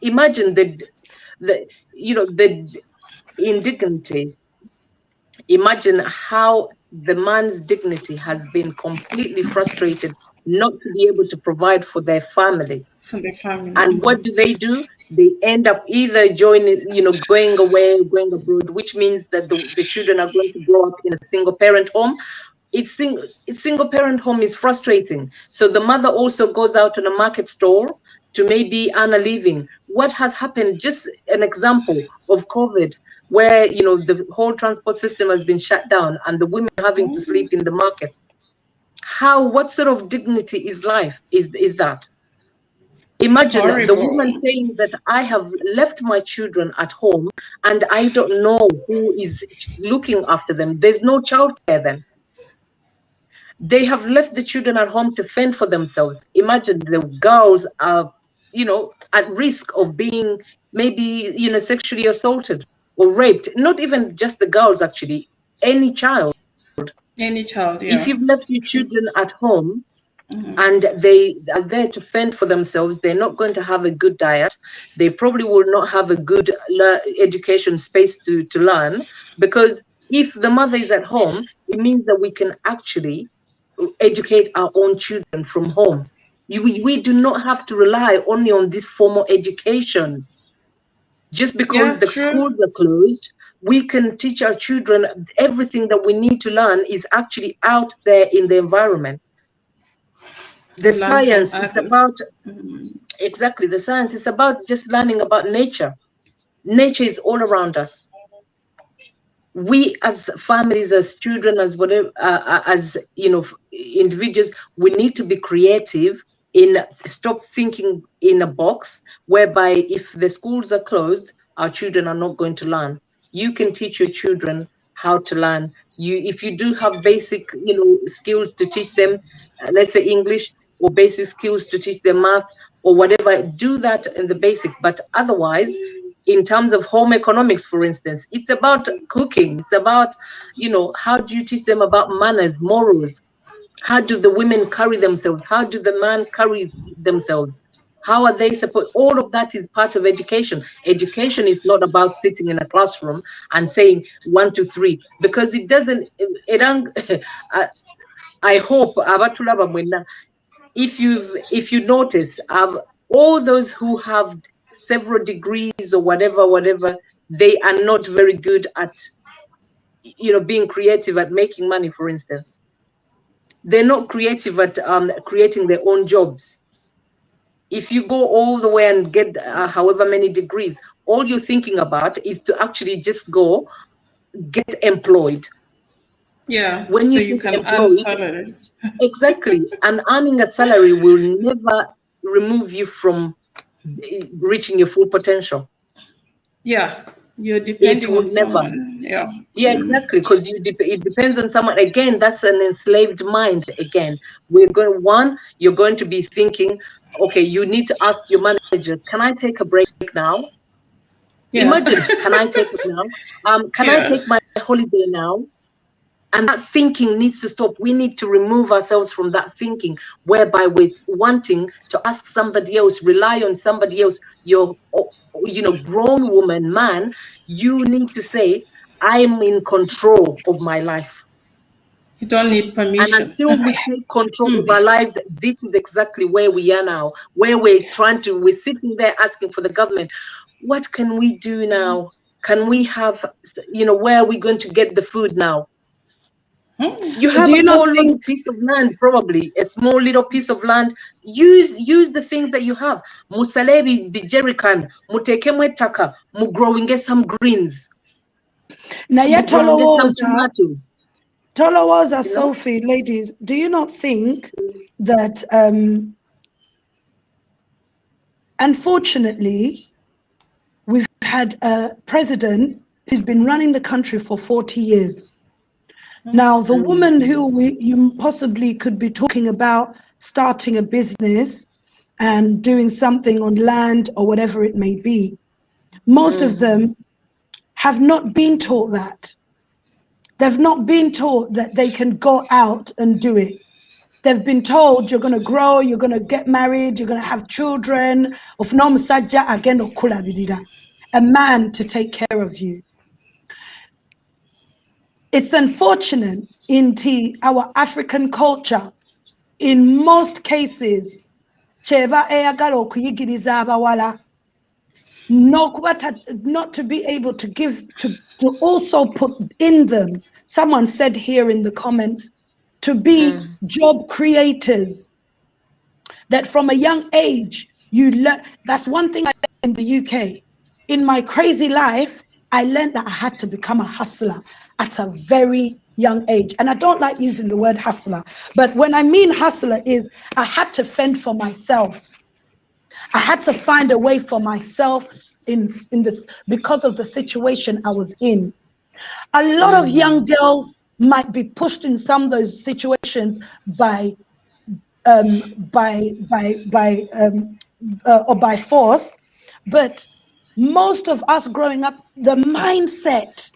Imagine the indignity. Imagine how the man's dignity has been completely frustrated, not to be able to provide for their family. And what do? They end up either joining, going away, going abroad, which means that the children are going to grow up in a single parent home. It's single parent home is frustrating. So the mother also goes out to a market stall to maybe earn a living. What has happened? Just an example of COVID, where the whole transport system has been shut down and the women having to sleep in the market. What sort of dignity is life? Is that? Imagine the woman saying that I have left my children at home and I don't know who is looking after them. There's no childcare then. They have left the children at home to fend for themselves. Imagine the girls are, at risk of being maybe, sexually assaulted or raped. Not even just the girls, actually, any child. Any child, yeah. If you've left your children at home, and they are there to fend for themselves, they're not going to have a good diet. They probably will not have a good education space to learn, because if the mother is at home, it means that we can actually educate our own children from home. We do not have to rely only on this formal education. Just because the schools are closed, we can teach our children everything that we need to learn is actually out there in the environment. The science is about, exactly, the science is about just learning about nature. Nature is all around us. We as families, as children, as whatever, as individuals, we need to be creative stop thinking in a box, whereby if the schools are closed, our children are not going to learn. You can teach your children how to learn. If you do have basic, skills to teach them, let's say English or basic skills to teach them math or whatever. Do that in the basic, but otherwise, in terms of home economics, for instance, it's about cooking. It's about, how do you teach them about manners, morals? How do the women carry themselves? How do the men carry themselves? How are they supposed? All of that is part of education. Education is not about sitting in a classroom and saying 1, 2, 3, because it doesn't. I hope abatulaba mwena, if you notice, all those who have several degrees or whatever, they are not very good at being creative at making money, for instance. They're not creative at creating their own jobs. If you go all the way and get however many degrees, all you're thinking about is to actually just go get employed. Yeah, when so you you get can earn employed, salaries. exactly, and earning a salary will never remove you from reaching your full potential. Yeah, you're It depending will on never. someone. Yeah. Yeah, exactly, because it depends on someone. Again, that's an enslaved mind. Again, you're going to be thinking, okay, you need to ask your manager, can I take a break now? Yeah. Imagine, can I take it now? Can I Yeah. take my holiday now? And that thinking needs to stop. We need to remove ourselves from that thinking whereby we're wanting to ask somebody else, rely on somebody else. You're, grown woman, man, you need to say, I'm in control of my life. You don't need And permission. until we take control of our lives, this is exactly where we are now, where we're sitting there asking for the government, what can we do now? Can we have, where are we going to get the food now? You have Do a you not whole lot think of piece of land, probably a small little piece of land. Use the things that you have. Musalebi bijerikan, mutekemwe taka, mu growing some greens. naye Mu growing some tolowooza tomatoes. tolowooza You know? Sophie, ladies, do you not think that unfortunately we've had a president who's been running the country for 40 years? Now, the woman who you possibly could be talking about starting a business and doing something on land or whatever it may be, most of them have not been taught that. They've not been taught that they can go out and do it. They've been told you're going to grow, you're going to get married, you're going to have children, of no musajja agenda okulabirira, a man to take care of you. It's unfortunate in our African culture, in most cases, cheba eyagala okuyigiriza abawala, not to be able to give, to also put in them, someone said here in the comments, to be job creators, that from a young age, you learn. That's one thing I learned in the UK. In my crazy life, I learned that I had to become a hustler at a very young age. And I don't like using the word hustler, but when I mean hustler is I had to fend for myself. I had to find a way for myself in this because of the situation I was in. A lot of young girls might be pushed in some of those situations by force, but most of us growing up, the mindset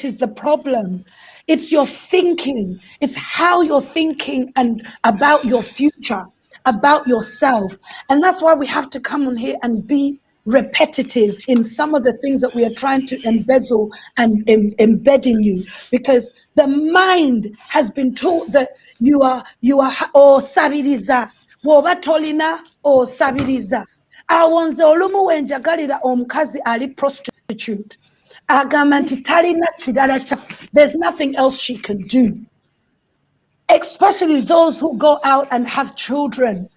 is the problem. It's your thinking. It's how you're thinking and about your future, about yourself. And that's why we have to come on here and be repetitive in some of the things that we are trying to embezzle and embed in you, because the mind has been taught that you are sabiriza woba tolina sabiriza. Awonze olumu wenjagalira omukazi ali prostitute agamba nti talina kirala kya, there's nothing else she can do, especially those who go out and have children.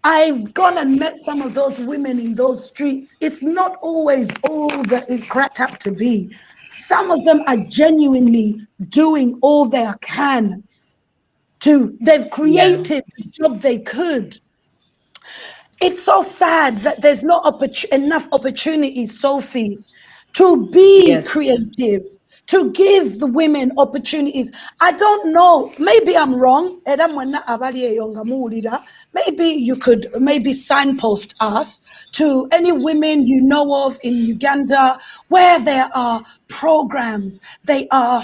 I've gone and met some of those women in those streets. It's not always all that is cracked up to be. Some of them are genuinely doing all they can to, they've created the job they could. It's so sad that there's not enough opportunities, Sophie, to be creative, to give the women opportunities. I don't know, maybe I'm wrong. Maybe you could signpost us to any women you know of in Uganda where there are programs, they are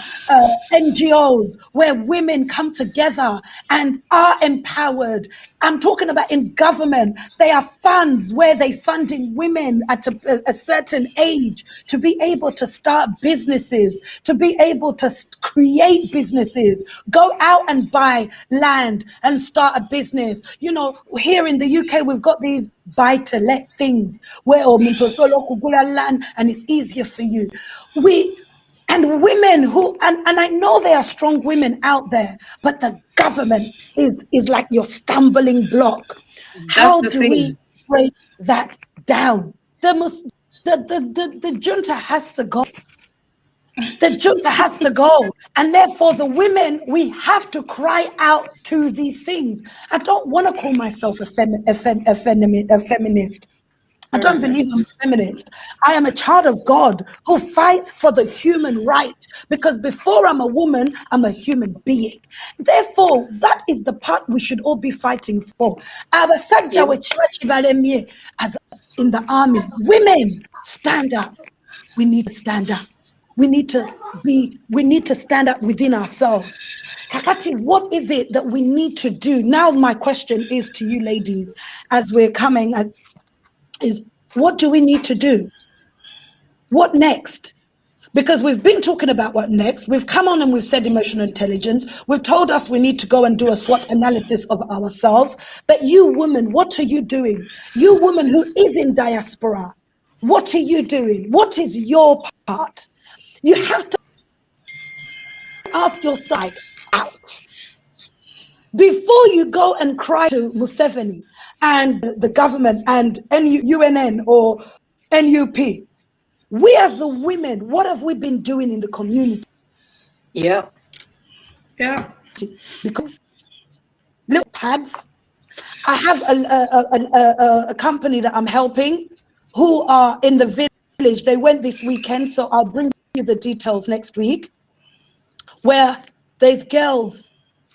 NGOs where women come together and are empowered. I'm talking about in government. There are funds where they're funding women at a certain age to be able to start businesses, to be able to create businesses, go out and buy land and start a business. You know, here in the UK, we've got these buy-to-let things where land and it's easier for you. And women who, and I know there are strong women out there, but the government is like your stumbling block. How do we break that down? The junta has to go. The junta has to go. And therefore, the women, we have to cry out to these things. I don't want to call myself a feminist. I don't believe I'm a feminist. I am a child of God who fights for the human right, because before I'm a woman, I'm a human being. Therefore, that is the part we should all be fighting for. As in the army, women, stand up. We need to stand up. We need to stand up within ourselves. Kakati, what is it that we need to do? Now, my question is to you ladies, as we're coming at, is what do we need to do? What next? Because we've been talking about what next. We've come on and we've said emotional intelligence. We've told us we need to go and do a SWOT analysis of ourselves. But you women, what are you doing? You woman who is in diaspora, what are you doing? What is your part? You have to ask your side out. Before you go and cry to Museveni and the government and UNN or NUP, we as the women, what have we been doing in the community? Yeah. Because little pads. I have a company that I'm helping who are in the village. They went this weekend, so I'll bring you the details next week, where there's girls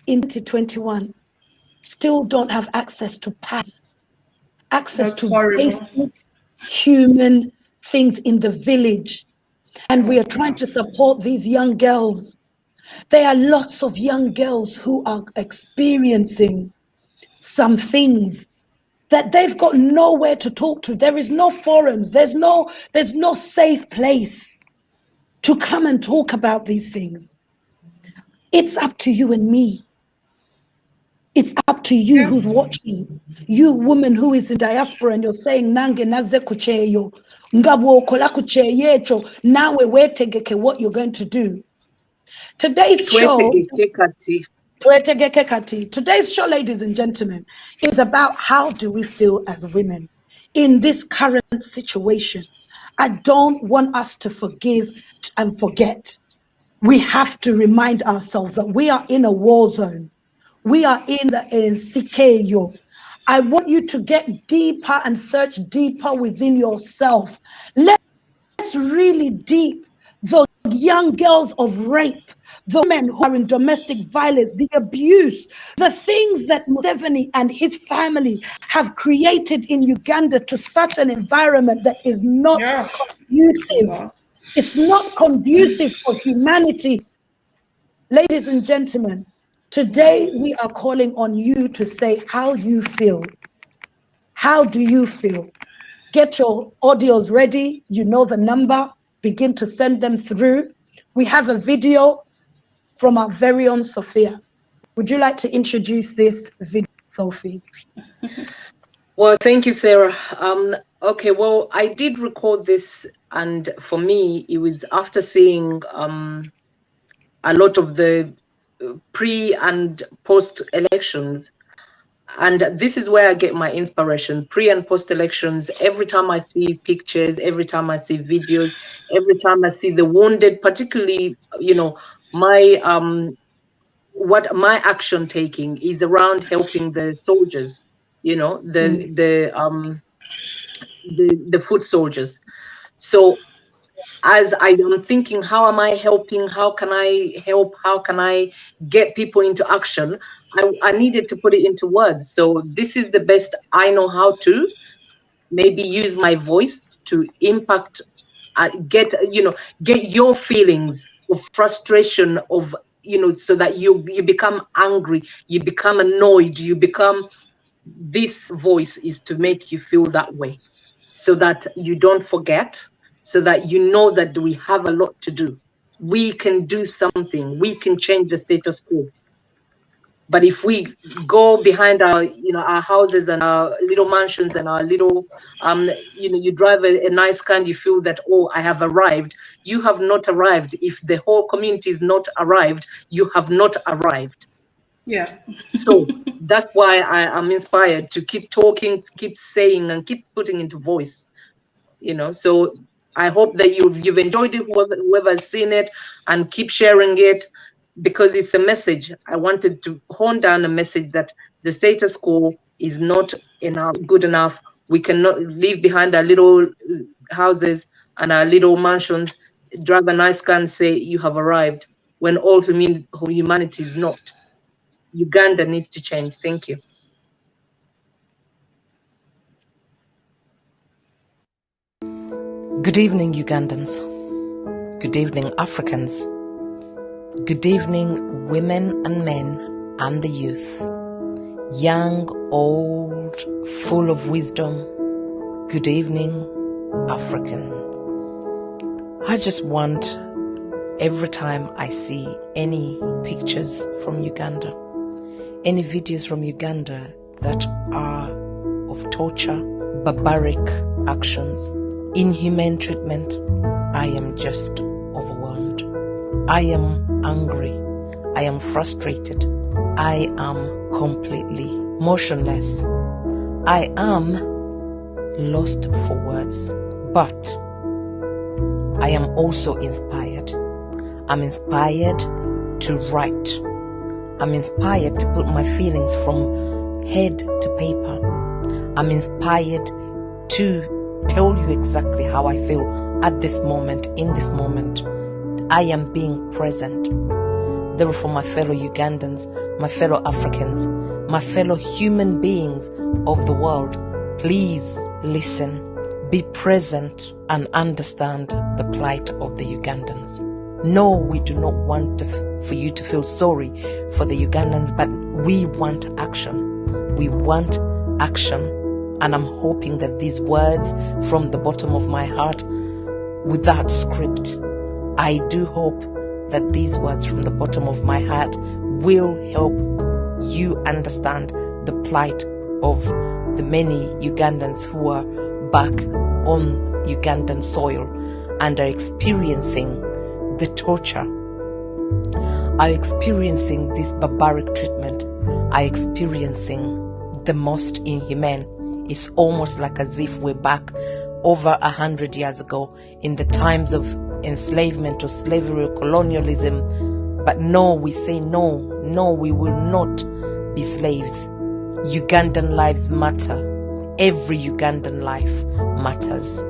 in 2021 still don't have access to pads, access to basic human things in the village. And we are trying to support these young girls. There are lots of young girls who are experiencing some things that they've got nowhere to talk to. There is no forums. There's no safe place to come and talk about these things. It's up to you and me. It's up to you who's watching. You woman who is in diaspora and you're saying, Nange naze kucheyo, ngabo kola kucheyecho, nawe wetegeke what you're going to do. Today's show, ladies and gentlemen, is about how do we feel as women in this current situation. I don't want us to forgive and forget. We have to remind ourselves that we are in a war zone. We are in the Sikeyo. I want you to get deeper and search deeper within yourself. Let's really deep the young girls of rape, the men who are in domestic violence, the abuse, the things that Museveni and his family have created in Uganda to such an environment that is not conducive. It's not conducive for humanity. Ladies and gentlemen, today we are calling on you to say how you feel. How do you feel? Get your audios ready. You know the number. Begin to send them through. We have a video from our very own Sophia. Would you like to introduce this video, Sophie? Well, thank you, Sarah. Okay, well, I did record this, and for me, it was after seeing a lot of the pre and post elections. And this is where I get my inspiration, pre and post elections. Every time I see pictures, every time I see videos, every time I see the wounded, particularly, you know, my what my action taking is around helping the soldiers, you know, the foot soldiers. So as I am thinking, how am I helping? How can I help? How can I get people into action? I needed to put it into words. So this is the best I know how to maybe use my voice to impact, get your feelings of frustration, of, so that you become angry, you become annoyed, you become, this voice is to make you feel that way, so that you don't forget, so that you know that we have a lot to do. We can do something. We can change the status quo. But if we go behind our, our houses and our little mansions and our little, you drive a nice car and you feel that, oh, I have arrived. You have not arrived. If the whole community is not arrived, you have not arrived. Yeah. So that's why I am inspired to keep talking, keep saying, and keep putting into voice. So I hope that you've enjoyed it, whoever's seen it, and keep sharing it, because it's a message. I wanted to hone down a message that the status quo is not good enough. We cannot leave behind our little houses and our little mansions, drive a nice car and say you have arrived, when all humanity is not. Uganda needs to change. Thank you. Good evening, Ugandans. Good evening, Africans. Good evening, women and men and the youth. Young, old, full of wisdom. Good evening, African. I just want, every time I see any pictures from Uganda, any videos from Uganda that are of torture, barbaric actions, inhumane treatment, I am just overwhelmed. I am angry. I am frustrated. I am completely motionless. I am lost for words. But I am also inspired. I'm inspired to write. I'm inspired to put my feelings from head to paper. I'm inspired to tell you exactly how I feel at this moment, in this moment. I am being present. Therefore, my fellow Ugandans, my fellow Africans, my fellow human beings of the world, please listen, be present, and understand the plight of the Ugandans. No, we do not want for you to feel sorry for the Ugandans, but we want action. We want action. And I'm hoping that these words from the bottom of my heart, without script, I do hope that these words from the bottom of my heart will help you understand the plight of the many Ugandans who are back on Ugandan soil and are experiencing the torture, are experiencing this barbaric treatment, are experiencing the most inhumane. It's almost like as if we're back over 100 years ago in the times of enslavement or slavery or colonialism. But no, we say no, we will not be slaves. Ugandan lives matter. Every Ugandan life matters.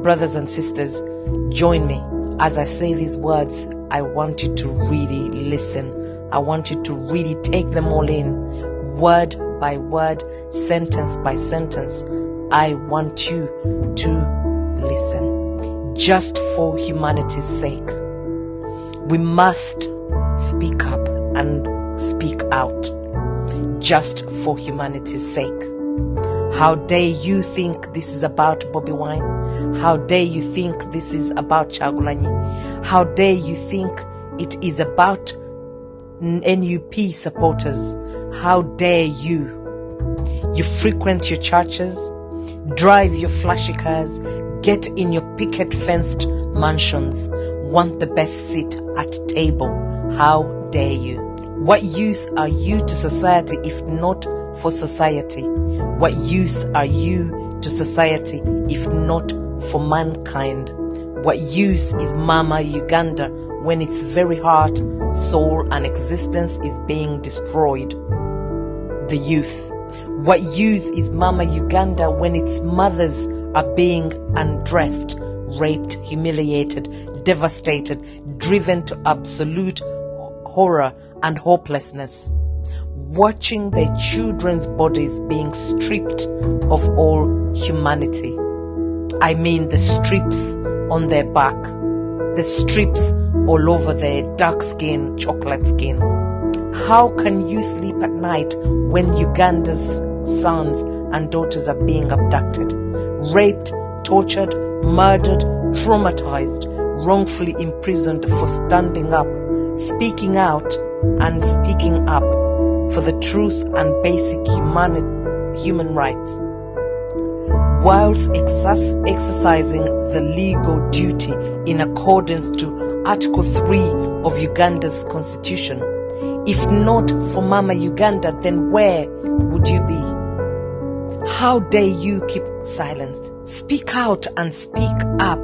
Brothers and sisters, join me. As I say these words, I want you to really listen. I want you to really take them all in, word by word, sentence by sentence. I want you to listen. Just for humanity's sake, we must speak up and speak out. Just for humanity's sake. How dare you think this is about Bobby Wine? How dare you think this is about Kyagulanyi? How dare you think it is about NUP supporters? How dare you? You frequent your churches, drive your flashy cars, get in your picket fenced mansions, want the best seat at table. How dare you? What use are you to society if not for society? What use are you to society if not for mankind? What use is Mama Uganda when its very heart, soul and existence is being destroyed? The youth. What use is Mama Uganda when its mothers are being undressed raped, humiliated, devastated, driven to absolute horror and hopelessness, watching their children's bodies being stripped of all humanity. I mean the strips on their back, the strips all over their dark skin, chocolate skin. How can you sleep at night when Uganda's sons and daughters are being abducted, raped, tortured, murdered, traumatized, wrongfully imprisoned for standing up, speaking out and speaking up for the truth and basic human rights, whilst exercising the legal duty in accordance to Article 3 of Uganda's constitution? If not for Mama Uganda, then where would you be? How dare you keep silence? Speak out and speak up.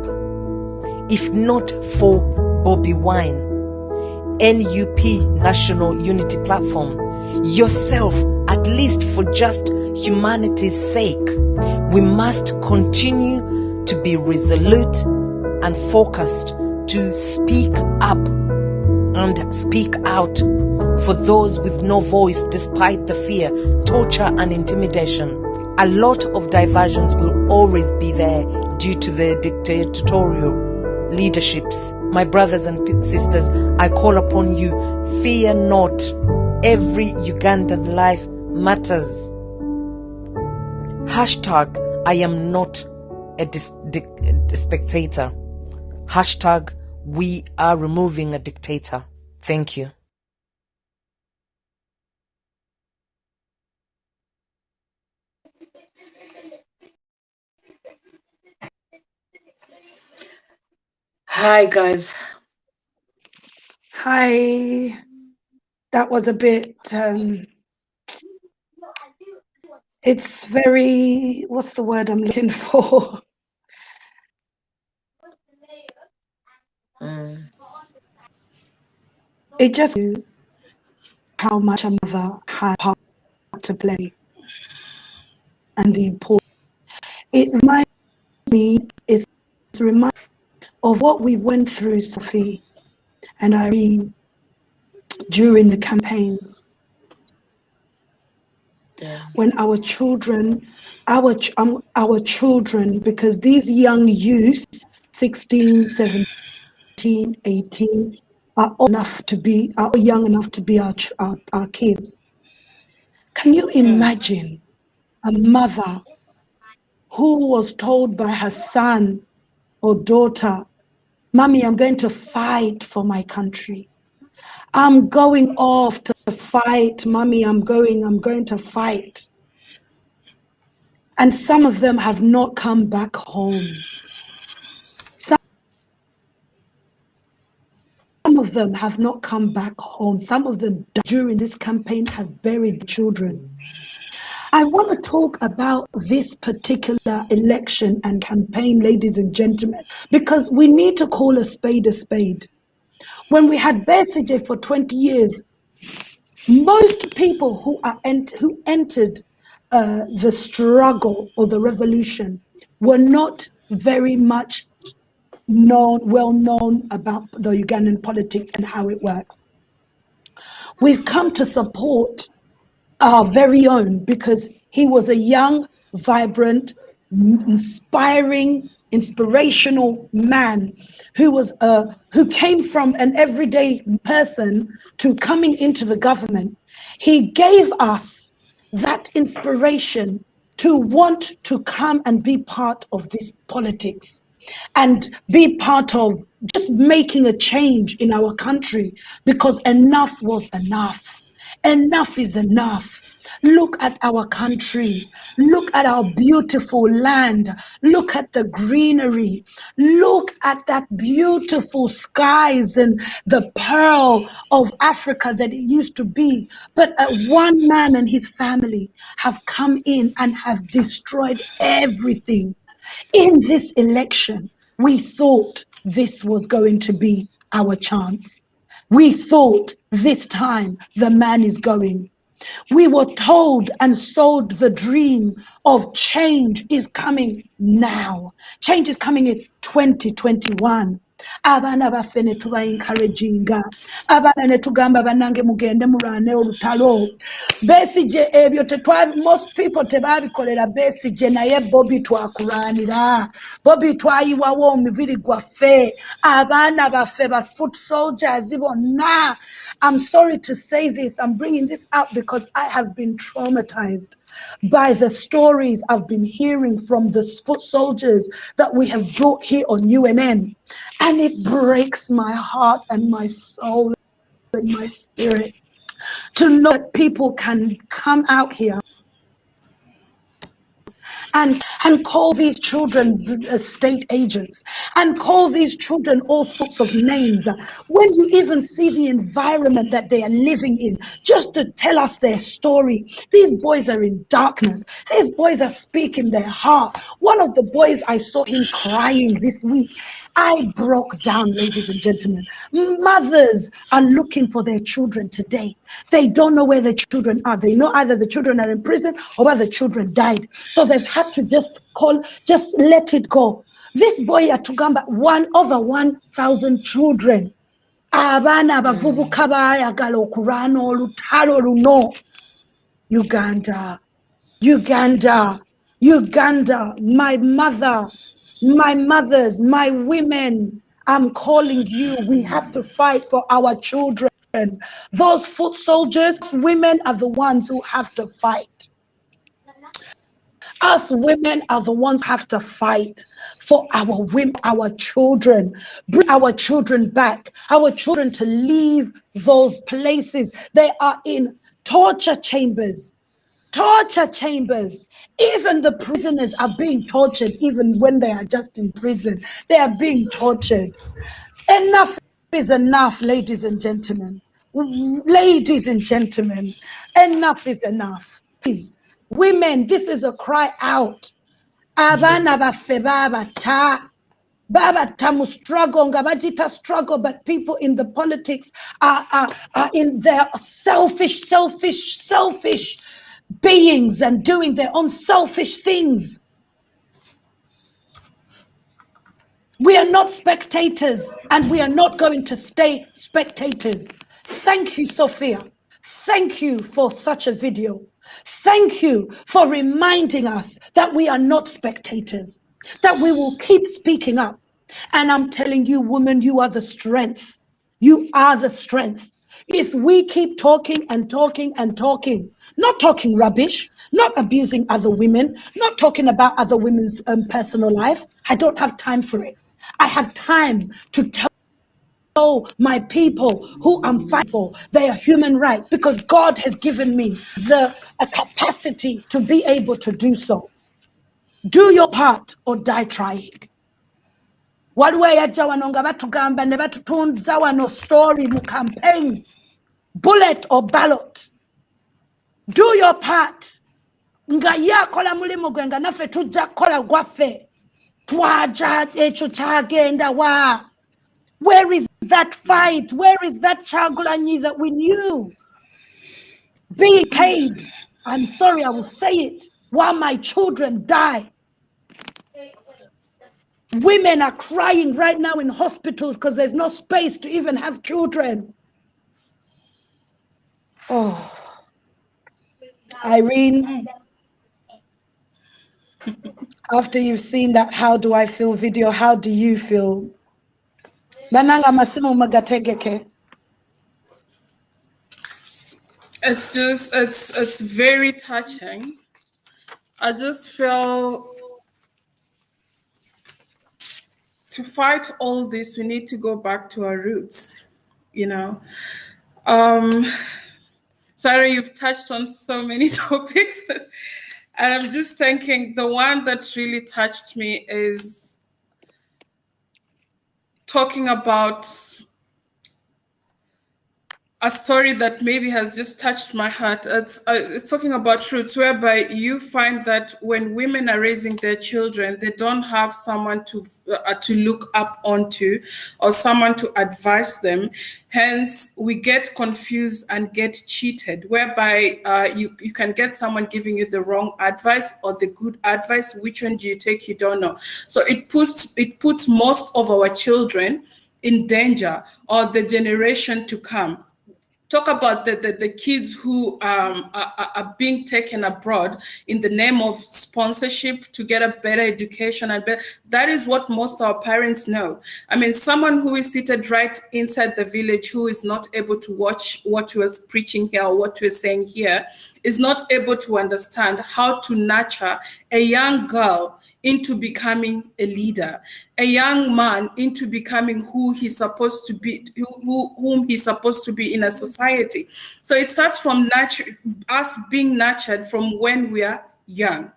If not for Bobi Wine, NUP, National Unity Platform, yourself, at least for just humanity's sake, we must continue to be resolute and focused to speak up and speak out for those with no voice despite the fear, torture and intimidation. A lot of diversions will always be there due to the dictatorial leaderships. My brothers and sisters, I call upon you, fear not. Every Ugandan life matters. Hashtag, I am not a spectator. Hashtag, we are removing a dictator. Thank you. Hi, guys. Hi. That was a bit, it's very, what's the word I'm looking for? It just how much a mother had part to play and the importance. It reminds me, it's a reminder of what we went through, Sophie and Irene, during the campaigns. Yeah. When our children, because these young youth, 16, 17, 18, are young enough to be our kids. Can you imagine a mother who was told by her son or daughter, Mommy, I'm going to fight for my country. I'm going off to fight, Mommy, I'm going to fight. And some of them have not come back home. Some of them have not come back home. Some of them during this campaign have buried children. I want to talk about this particular election and campaign, ladies and gentlemen, because we need to call a spade a spade. When we had Besigye for 20 years, most people who entered the struggle or the revolution were not very much well known about the Ugandan politics and how it works. We've come to support our very own because he was a young, vibrant, inspirational man who came from an everyday person to coming into the government. He gave us that inspiration to want to come and be part of this politics and be part of just making a change in our country, because enough was enough. Enough is enough. Look at our country. Look at our beautiful land. Look at the greenery. Look at that beautiful skies and the pearl of Africa that it used to be. But one man and his family have come in and have destroyed everything. In this election, we thought this was going to be our chance. We thought this time the man is going. We were told and sold the dream of change is coming now. Change is coming in 2021. Abana baffe ne tubaencouraginga, abaana ne tugamba bannange mugende mulwane olutalo. Besigye ebyo most people tebabikolera Besigye, naye Bobi twakulwanira. Bobi twayiwawo omubiri gwaffe, abaana baffe ba foot soldiers bonna. I'm sorry to say this, I'm bringing this up because I have been traumatized by the stories I've been hearing from the foot soldiers that we have brought here on UNN. And it breaks my heart and my soul and my spirit to know that people can come out here and call these children state agents and call these children all sorts of names. When you even see the environment that they are living in, just to tell us their story. These boys are in darkness. These boys are speaking their heart. One of the boys, I saw him crying this week. I broke down, ladies and gentlemen. Mothers are looking for their children today. They don't know where their children are. They know either the children are in prison or whether the children died. So they've had to just let it go. This boy at Tugamba, over 1,000 children. Abana bavubuka bayagala okulwana olutalo luno. Uganda, my mother, my mothers, my women, I'm calling you. We have to fight for our children. Those foot soldiers, women are the ones who have to fight. Us women are the ones who have to fight for our women, our children. Bring our children back, our children to leave those places. They are in torture chambers. Torture chambers. Even the prisoners are being tortured, even when they are just in prison. They are being tortured. Enough is enough, ladies and gentlemen. Ladies and gentlemen, enough is enough. Please, women, this is a cry out. Abana baffe Baba tamu struggle, ngabajita struggle, but people in the politics are in their selfish beings and doing their own selfish things. We are not spectators, and we are not going to stay spectators. Thank you, Sophia. Thank you for such a video. Thank you for reminding us that we are not spectators, that we will keep speaking up. And I'm telling you, woman, you are the strength. You are the strength. If we keep talking and talking and talking, not talking rubbish, not abusing other women, not talking about other women's personal life, I don't have time for it. I have time to tell my people who I'm fighting for their human rights, because God has given me the capacity to be able to do so. Do your part or die trying. Waliwo yajja wano nga batugamba ne batutunza wano story mu campaign, bullet or ballot. Do your part. Nga ye akola mulimu gwe nga naffe tujja kukola gwaffe. Twaja ekyo kyagenda wa. Where is that fight? Where is that Chagulanyi that we knew? Being paid. I'm sorry, I will say it. While my children die. Women are crying right now in hospitals because there's no space to even have children. Oh, Irene, after you've seen that How Do I Feel video, how do you feel? Bananga masimu magategeke. It's very touching. I just feel to fight all this, we need to go back to our roots, you know. Sarah, you've touched on so many topics. And I'm just thinking the one that really touched me is talking about a story that maybe has just touched my heart. It's talking about roots, whereby you find that when women are raising their children, they don't have someone to look up onto or someone to advise them. Hence, we get confused and get cheated, whereby you can get someone giving you the wrong advice or the good advice. Which one do you take? You don't know. So it puts most of our children in danger, or the generation to come. Talk about the kids who are being taken abroad in the name of sponsorship to get a better education. And that is what most of our parents know. I mean, someone who is seated right inside the village, who is not able to watch what we're preaching here or what we're saying here, is not able to understand how to nurture a young girl into becoming a leader, a young man into becoming who he's supposed to be, whom he's supposed to be in a society. So it starts from us being nurtured from when we are young.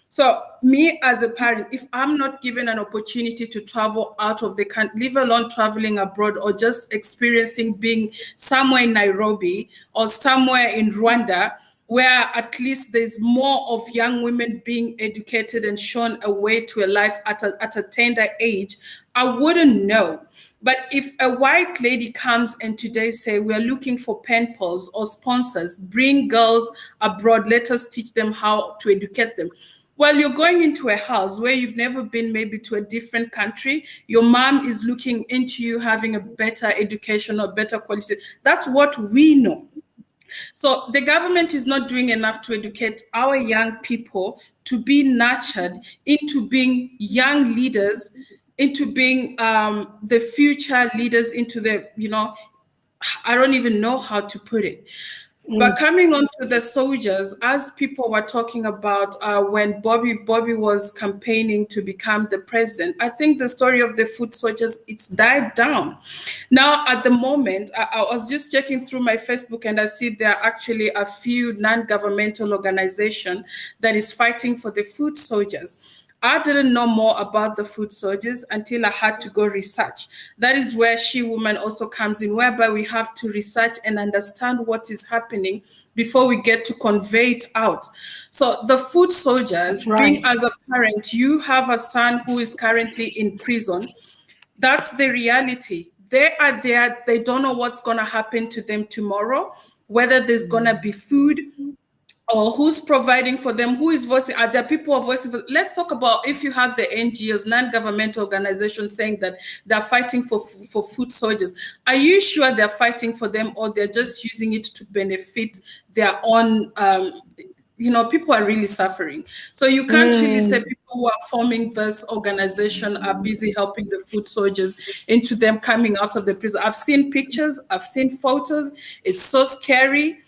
So me as a parent, if I'm not given an opportunity to travel out of the country, leave alone traveling abroad or just experiencing being somewhere in Nairobi or somewhere in Rwanda, where at least there's more of young women being educated and shown a way to a life at a tender age, I wouldn't know. But if a white lady comes and today say, we're looking for pen pals or sponsors, bring girls abroad, let us teach them how to educate them. Well, you're going into a house where you've never been, maybe to a different country. Your mom is looking into you having a better education or better quality. That's what we know. So the government is not doing enough to educate our young people to be nurtured into being young leaders, into being the future leaders, into the, I don't even know how to put it. But coming on to the soldiers, as people were talking about when Bobby was campaigning to become the president, I think the story of the foot soldiers, it's died down. Now, at the moment, I was just checking through my Facebook and I see there are actually a few non-governmental organizations that is fighting for the foot soldiers. I didn't know more about the foot soldiers until I had to go research. That is where S.H.E Woman also comes in, whereby we have to research and understand what is happening before we get to convey it out. So the foot soldiers, being as a parent, you have a son who is currently in prison. That's the reality. They are there. They don't know what's going to happen to them tomorrow, whether there's going to be food, or who's providing for them, who is voicing, are there people who are voicing for, let's talk about if you have the NGOs, non-governmental organizations saying that they're fighting for foot soldiers. Are you sure they're fighting for them, or they're just using it to benefit their own, people are really suffering. So you can't really say people who are forming this organization are busy helping the foot soldiers into them coming out of the prison. I've seen pictures, I've seen photos, it's so scary.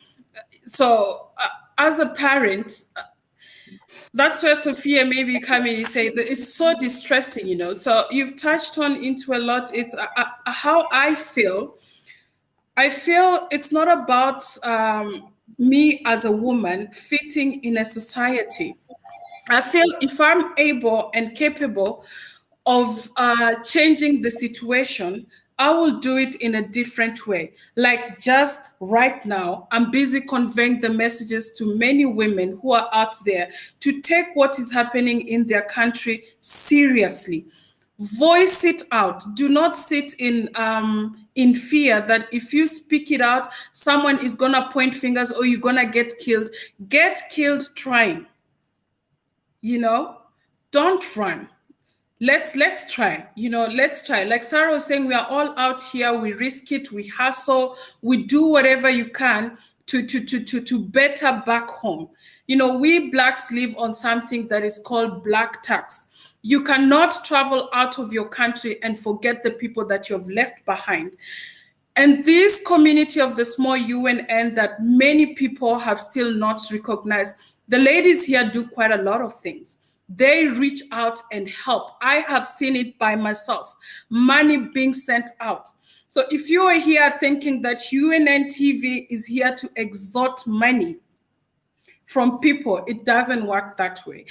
So as a parent, that's where Sophia maybe come in and say that it's so distressing, So you've touched on into a lot. It's how I feel. I feel it's not about me as a woman fitting in a society. I feel if I'm able and capable of changing the situation, I will do it in a different way. Like just right now, I'm busy conveying the messages to many women who are out there to take what is happening in their country seriously. Voice it out. Do not sit in fear that if you speak it out, someone is gonna point fingers or you're gonna get killed. Get killed trying. Don't run. Let's try, let's try. Like Sarah was saying, we are all out here, we risk it, we hustle, we do whatever you can to better back home. We Blacks live on something that is called black tax. You cannot travel out of your country and forget the people that you have left behind. And this community of the small UNN that many people have still not recognized, the ladies here do quite a lot of things. They reach out and help. I have seen it by myself, money being sent out. So if you are here thinking that UNN TV is here to extort money from people, it doesn't work that way.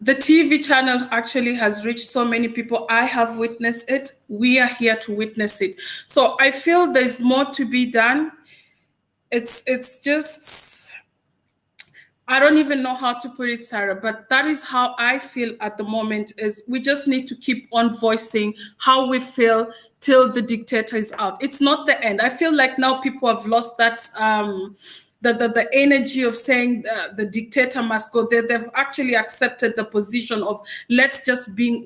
The TV channel actually has reached so many people. I have witnessed it. We are here to witness it. So I feel there's more to be done. it's just, I don't even know how to put it, Sarah, but that is how I feel at the moment. Is we just need to keep on voicing how we feel till the dictator is out. It's not the end. I feel like now people have lost that the energy of saying the dictator must go. They've actually accepted the position of let's just be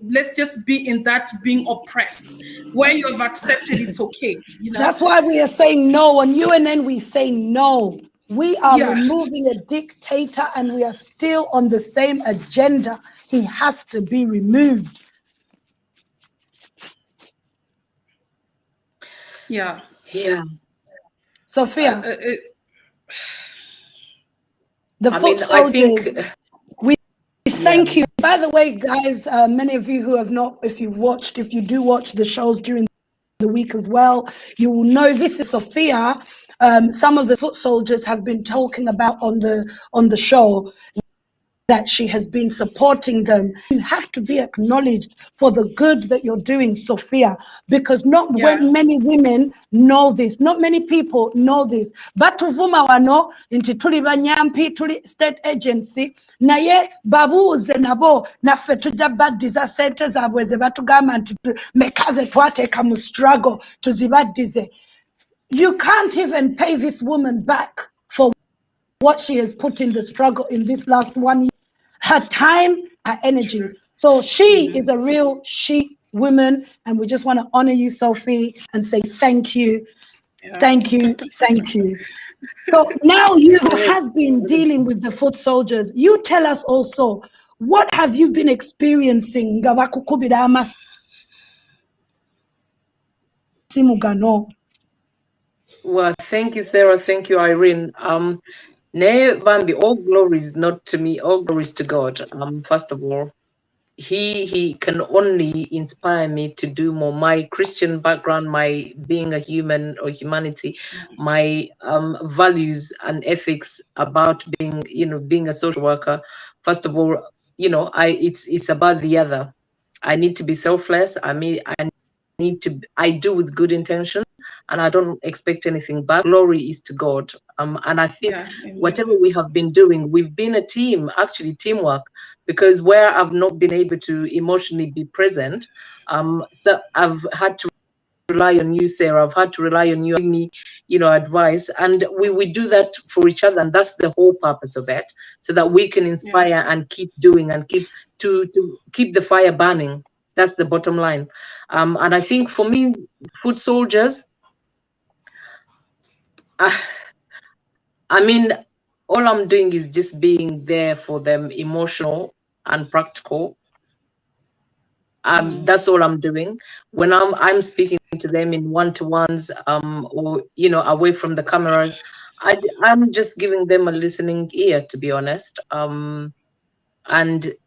in that being oppressed, where you have accepted it's okay. You know, that's why we are saying no. On UNN, we say no. We are removing a dictator, and we are still on the same agenda. He has to be removed. Yeah. Sophia, the foot soldiers, we thank you. By the way, guys, many of you who have not, if you do watch the shows during the week as well, you will know this is Sophia. Some of the foot soldiers have been talking about on the show that she has been supporting them. You have to be acknowledged for the good that you're doing, Sophia, because when many women know this, not many people know this. But tuvuma wano inti tuli banyampi, tuli state agency, naye babuuze nabo naffe tujja baddiza sente zaabwe ze batugamba nti mekaze twateeka mu struggle tuzibaddize. You can't even pay this woman back for what she has put in the struggle in this last 1 year. Her time, her energy. So she is a real she woman, and we just want to honor you, Sophie, and say thank you. Thank you. Thank you. So now you have been dealing with the foot soldiers. You tell us also, what have you been experiencing? Well, thank you, Sarah. Thank you, Irene. Bambi, all glory is not to me, all glory is to God. First of all, he can only inspire me to do more. My Christian background, my being a human or humanity, my values and ethics about being a social worker. First of all, it's about the other. I need to be selfless. I do with good intentions, and I don't expect anything back. Glory is to God. And I think whatever we have been doing, we've been a team, actually teamwork, because where I've not been able to emotionally be present, so I've had to rely on you, Sarah. I've had to rely on you, giving me, advice, and we do that for each other, and that's the whole purpose of it, so that we can inspire and keep doing and keep the fire burning. That's the bottom line. And I think for me, foot soldiers, I mean, all I'm doing is just being there for them, emotional and practical. That's all I'm doing. When I'm speaking to them in one-to-ones, or away from the cameras, I'm just giving them a listening ear, to be honest. And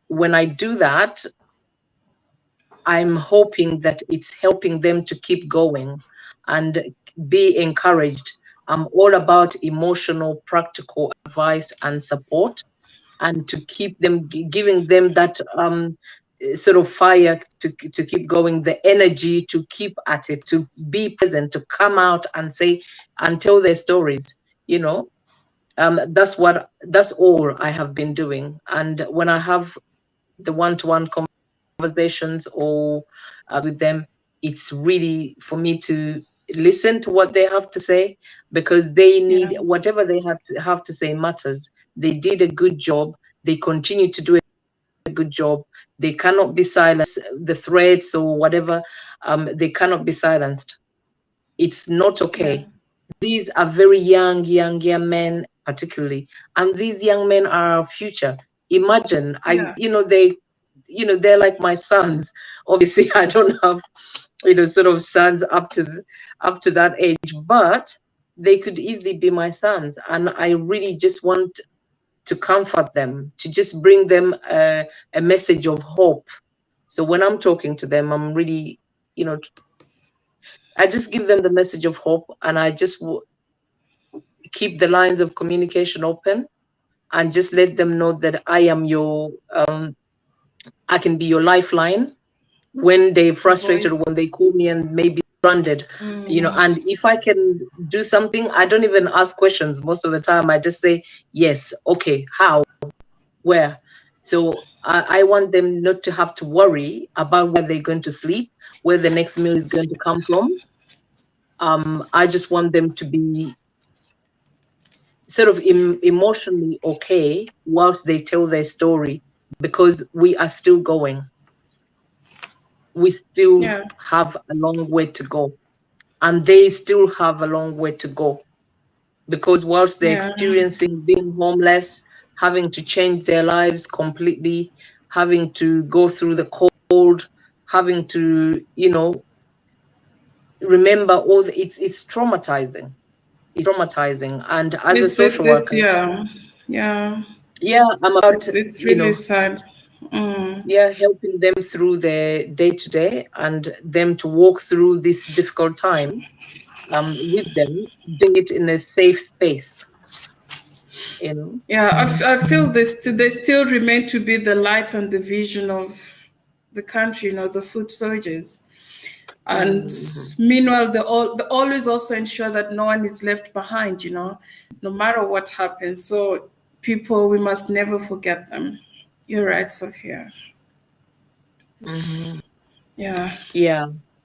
when I do that, I'm hoping that it's helping them to keep going and be encouraged. I'm all about emotional, practical advice and support, and to keep them, giving them that sort of fire to keep going, the energy to keep at it, to be present, to come out and say and tell their stories. That's all I have been doing. And when I have the one-to-one conversations or with them, it's really for me to listen to what they have to say, because they need whatever they have to say matters. They did a good job. They continue to do a good job. They cannot be silenced. The threats or whatever, they cannot be silenced. It's not okay. These are very young men, particularly, and these young men are our future. Imagine, they're like my sons. Obviously, I don't have, sort of sons up to that age, but they could easily be my sons. And I really just want to comfort them, to just bring them a message of hope. So when I'm talking to them, I'm really, I just give them the message of hope, and I just keep the lines of communication open, and just let them know that I am your, I can be your lifeline when they're frustrated, when they call me and maybe stranded, you know. And if I can do something, I don't even ask questions most of the time. I just say yes, okay, how, where. So I want them not to have to worry about where they're going to sleep, where the next meal is going to come from. I just want them to be sort of emotionally okay whilst they tell their story, because we are still going. We still have a long way to go, and they still have a long way to go, because whilst they're experiencing being homeless, having to change their lives completely, having to go through the cold, having to, you know, remember all the, it's traumatizing. It's traumatizing. And as a social worker, I'm about, it's you really know, sad. helping them through their day-to-day, and them to walk through this difficult time with them, doing it in a safe space, you know. I feel this. They still remain to be the light and the vision of the country. You know, the foot soldiers. And meanwhile, they always also ensure that no one is left behind, you know, no matter what happens. So people, we must never forget them. You're right, Sophia. Yeah.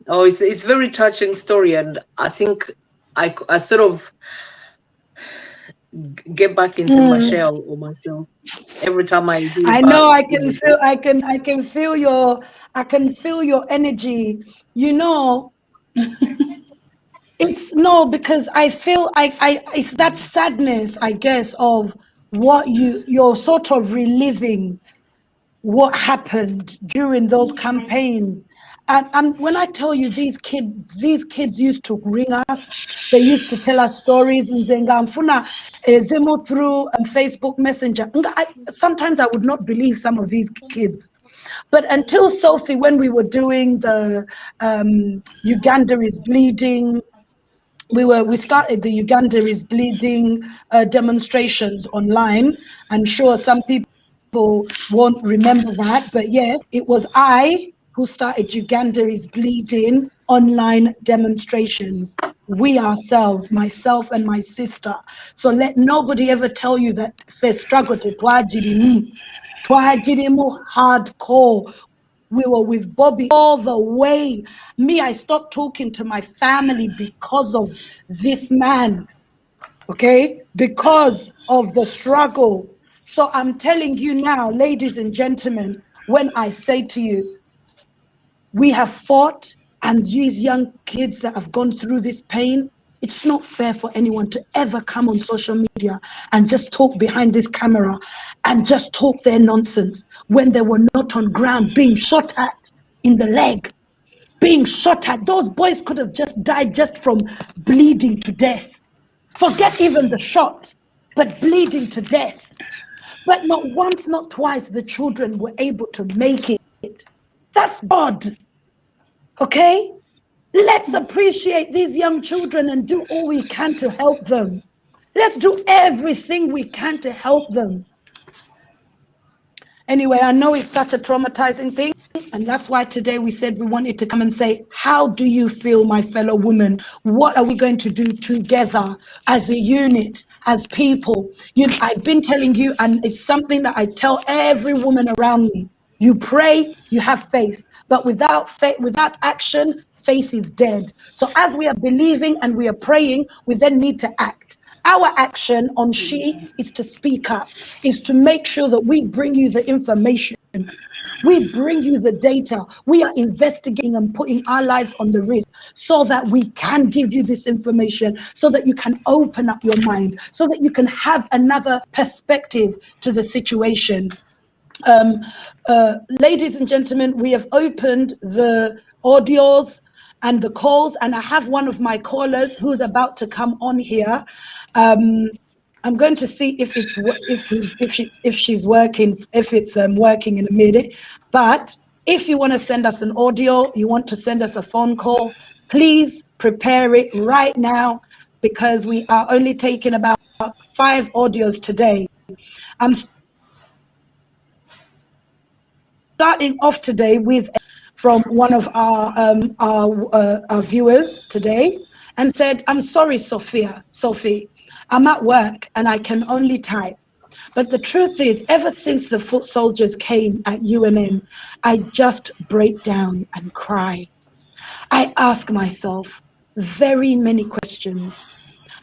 Oh, it's very touching story, and I think I sort of get back into my shell or myself every time I hear I about, know I can feel your energy. You know, it's no, because I feel it's that sadness, I guess, of what you're sort of reliving what happened during those campaigns. And when I tell you, these kids used to ring us, they used to tell us stories and Zengamfuna Zemo through Facebook Messenger. Sometimes I would not believe some of these kids. But until Sophie, when we were doing the Uganda is Bleeding, we started the Uganda is Bleeding demonstrations online. I'm sure some people won't remember that, but yes, it was I who started Uganda is Bleeding online demonstrations. We ourselves, myself and my sister. So let nobody ever tell you that they struggled to twajirimu hardcore. We were with Bobby all the way. Me, I stopped talking to my family because of this man, okay? Because of the struggle. So I'm telling you now, ladies and gentlemen, when I say to you, we have fought, and these young kids that have gone through this pain, it's not fair for anyone to ever come on social media and just talk behind this camera and just talk their nonsense when they were not on ground being shot at in the leg, being shot at. Those boys could have just died just from bleeding to death. Forget even the shot, but bleeding to death. But not once, not twice, the children were able to make it. That's God. Okay? Let's appreciate these young children and do all we can to help them. Let's do everything we can to help them. Anyway, I know it's such a traumatizing thing, and that's why today we said we wanted to come and say, how do you feel, my fellow women? What are we going to do together as a unit, as people? I've been telling you, and it's something that I tell every woman around me. You pray, you have faith, but without faith, without action, faith is dead. So as we are believing and we are praying, we then need to act. Our action on S.H.E is to speak up, is to make sure that we bring you the information. We bring you the data. We are investigating and putting our lives on the risk so that we can give you this information, so that you can open up your mind, so that you can have another perspective to the situation. Ladies and gentlemen, we have opened the audios and the calls, and I have one of my callers who's about to come on here. I'm going to see if she's working, if it's working in a minute. But if you want to send us an audio, you want to send us a phone call, please prepare it right now, because we are only taking about 5 audios today. I'm starting off today with from one of our viewers today and said, "I'm sorry, Sophie, I'm at work and I can only type. But the truth is, ever since the foot soldiers came at UNN, I just break down and cry. I ask myself very many questions.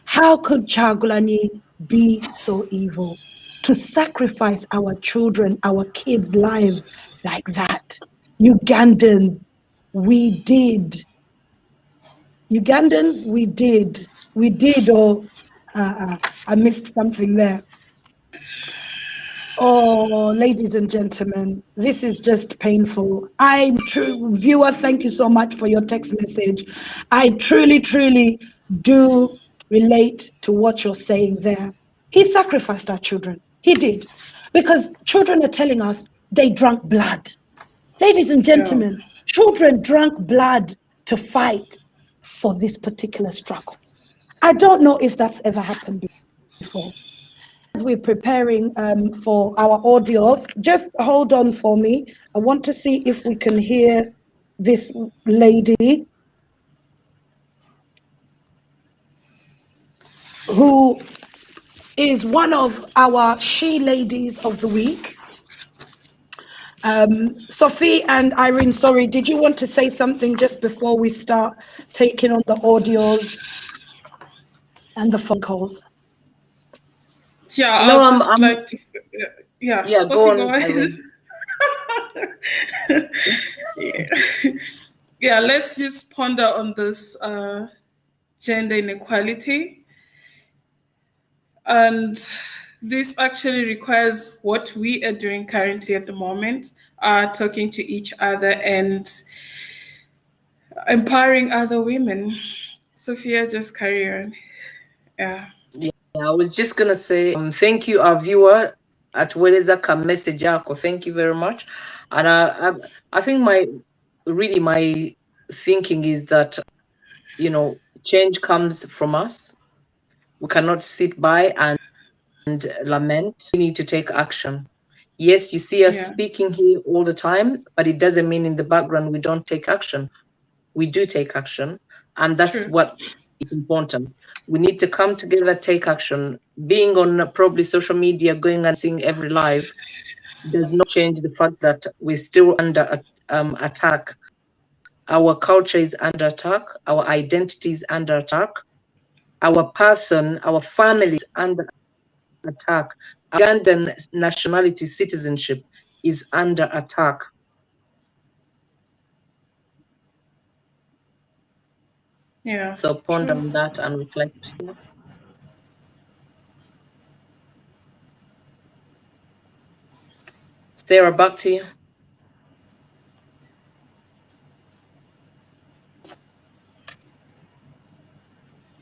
How could Chagulani be so evil to sacrifice our children, our kids' lives like that? Ugandans, we did. Ugandans, we did. We did. Oh, I missed something there. Oh, ladies and gentlemen, this is just painful. Viewer, thank you so much for your text message. I truly do relate to what you're saying there. He sacrificed our children. He did. Because children are telling us they drank blood. Ladies and gentlemen, children drank blood to fight for this particular struggle. I don't know if that's ever happened before. As we're preparing for our audios, just hold on for me. I want to see if we can hear this lady who is one of our She Ladies of the Week. Sophie and Irene, sorry, did you want to say something just before we start taking on the audios and the phone calls? Yeah, No, I'll just like to say, yeah, Sophie, go on. Yeah, let's just ponder on this gender inequality. And this actually requires what we are doing currently at the moment, talking to each other and empowering other women. Sophia, just carry on. Yeah. I was just gonna say thank you, our viewer at Welezaka message yako. Thank you very much. And I think my thinking is that change comes from us. We cannot sit by and lament. We need to take action. Yes, you see us speaking here all the time, but it doesn't mean in the background we don't take action. We do take action, and that's what is important. We need to come together, take action. Being on probably social media, going and seeing every live does not change the fact that we're still under attack. Our culture is under attack. Our identity is under attack. Our person, our family is under attack. Ugandan nationality, citizenship is under attack. Yeah. So ponder on that and reflect. Sarah, back to you.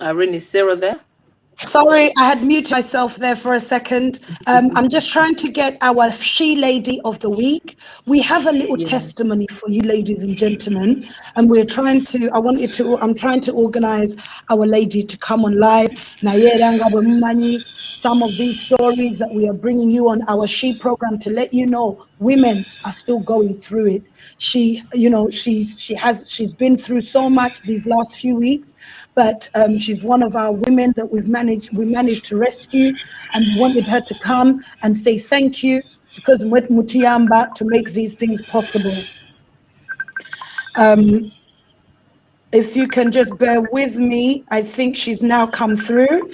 Irene, is Sarah there? Sorry, I had muted myself there for a second. I'm just trying to get our She Lady of the Week. We have a little testimony for you, ladies and gentlemen, and I'm trying to organize our lady to come on live. Some of these stories that we are bringing you on our She program to let you know women are still going through it. She's been through so much these last few weeks, but she's one of our women that we managed to rescue, and we wanted her to come and say thank you because Mwet Mutiamba to make these things possible. If you can just bear with me, I think she's now come through.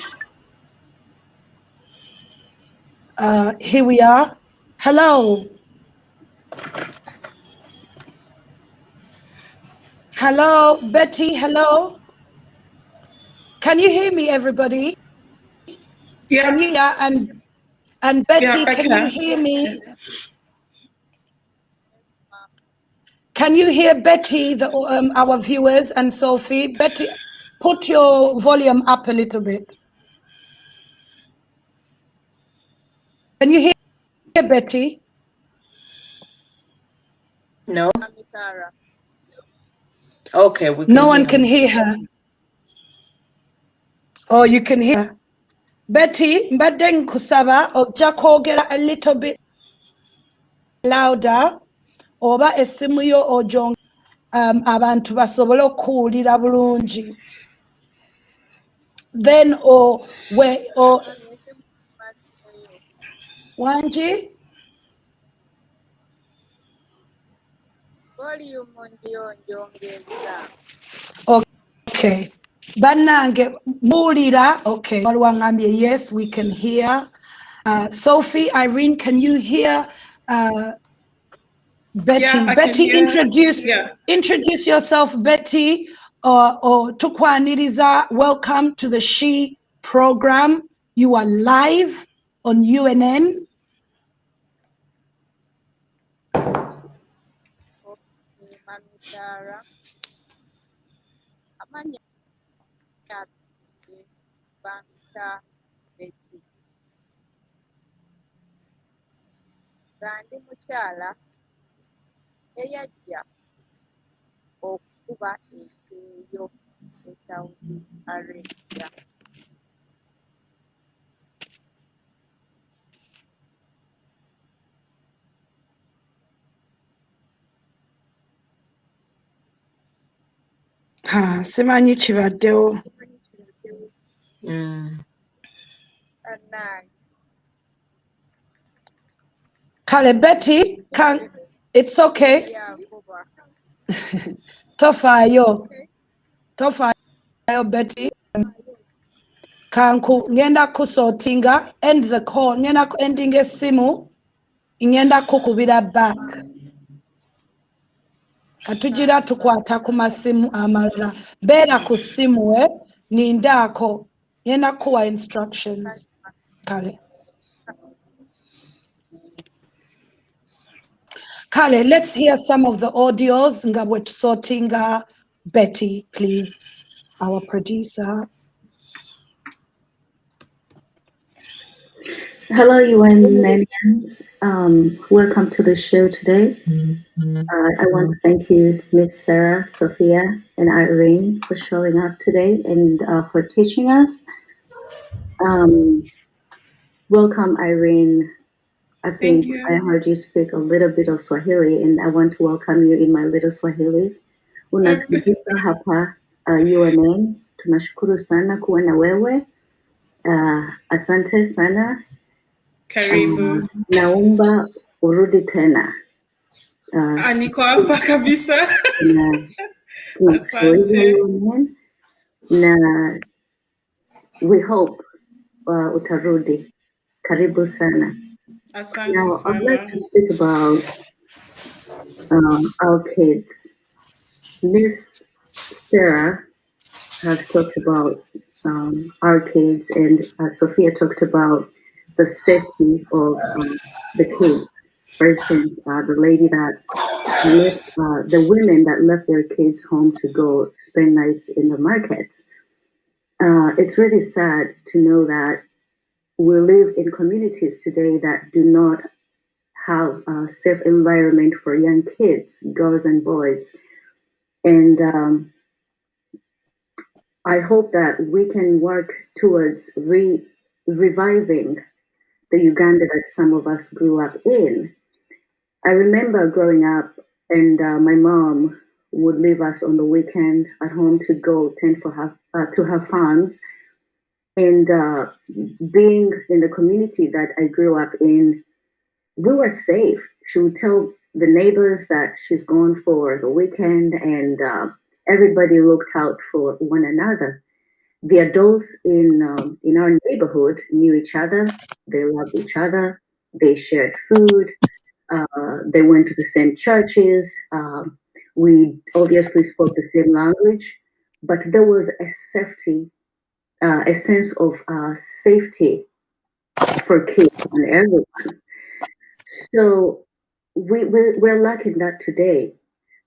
Here we are. Hello. Hello, Betty, hello. Can you hear me, everybody? Yeah. Can you hear? And Betty, can you hear me? Can you hear Betty, our viewers, and Sophie? Betty, put your volume up a little bit. Can you hear Betty? No. Okay, we can no one can hear her. Oh, you can hear her. Betty, mbadde nkusaba ojja kwogera a little bit louder oba essimu yo ojonga abantu basobole okuwulira bulungi. Then Wanji? Okay. Bannange muwulira? Okay. Waliwo yes, we can hear. Sophie, Irene, can you hear Betty? Yeah, Betty, introduce yourself, Betty, or tukwaniriza. Welcome to the She program. You are live on UNN. Gandi mukyala eyajja okukuba enkeeyo e Saudi Arabia. Simanyi kibaddewo. Kale, Betty, it's okay. Tofaayo, Betty. Kanku ngenda kusotinga, end the call. Ngenda ending esimu, ngenda kukubira back. Katugira tukwata ku masimu amalala. Beera ku simu nindaako. Ngenda kuwa instructions. Kale. Kale, let's hear some of the audios. Nga bwe tusotinga. Betty, please, our producer. Hello, UNNians. Welcome to the show today. I want to thank you, Miss Sarah, Sophia, and Irene for showing up today and for teaching us. Welcome, Irene. I think I heard you speak a little bit of Swahili, and I want to welcome you in my little Swahili. Unakaribishwa hapa UNN. Tunashukuru sana kuwa na wewe. Asante sana. Karibu. Naomba urudi tena. Niko hapa kabisa. Asante. Na we hope utarudi. Karibu sana. Asante Now, sana. I'd like to speak about our kids. Miss Sarah has talked about our kids, and Sophia talked about the safety of the kids. For instance, the lady that left, the women that left their kids home to go spend nights in the markets. It's really sad to know that we live in communities today that do not have a safe environment for young kids, girls and boys. And I hope that we can work towards reviving the Uganda that some of us grew up in. I remember growing up, and my mom would leave us on the weekend at home to go tend for to have farms. And being in the community that I grew up in, we were safe. She would tell the neighbors that she's gone for the weekend, and everybody looked out for one another. The adults in our neighborhood knew each other. They loved each other. They shared food. They went to the same churches. We obviously spoke the same language, but there was a safety, a sense of safety for kids and everyone. So we're lacking that today.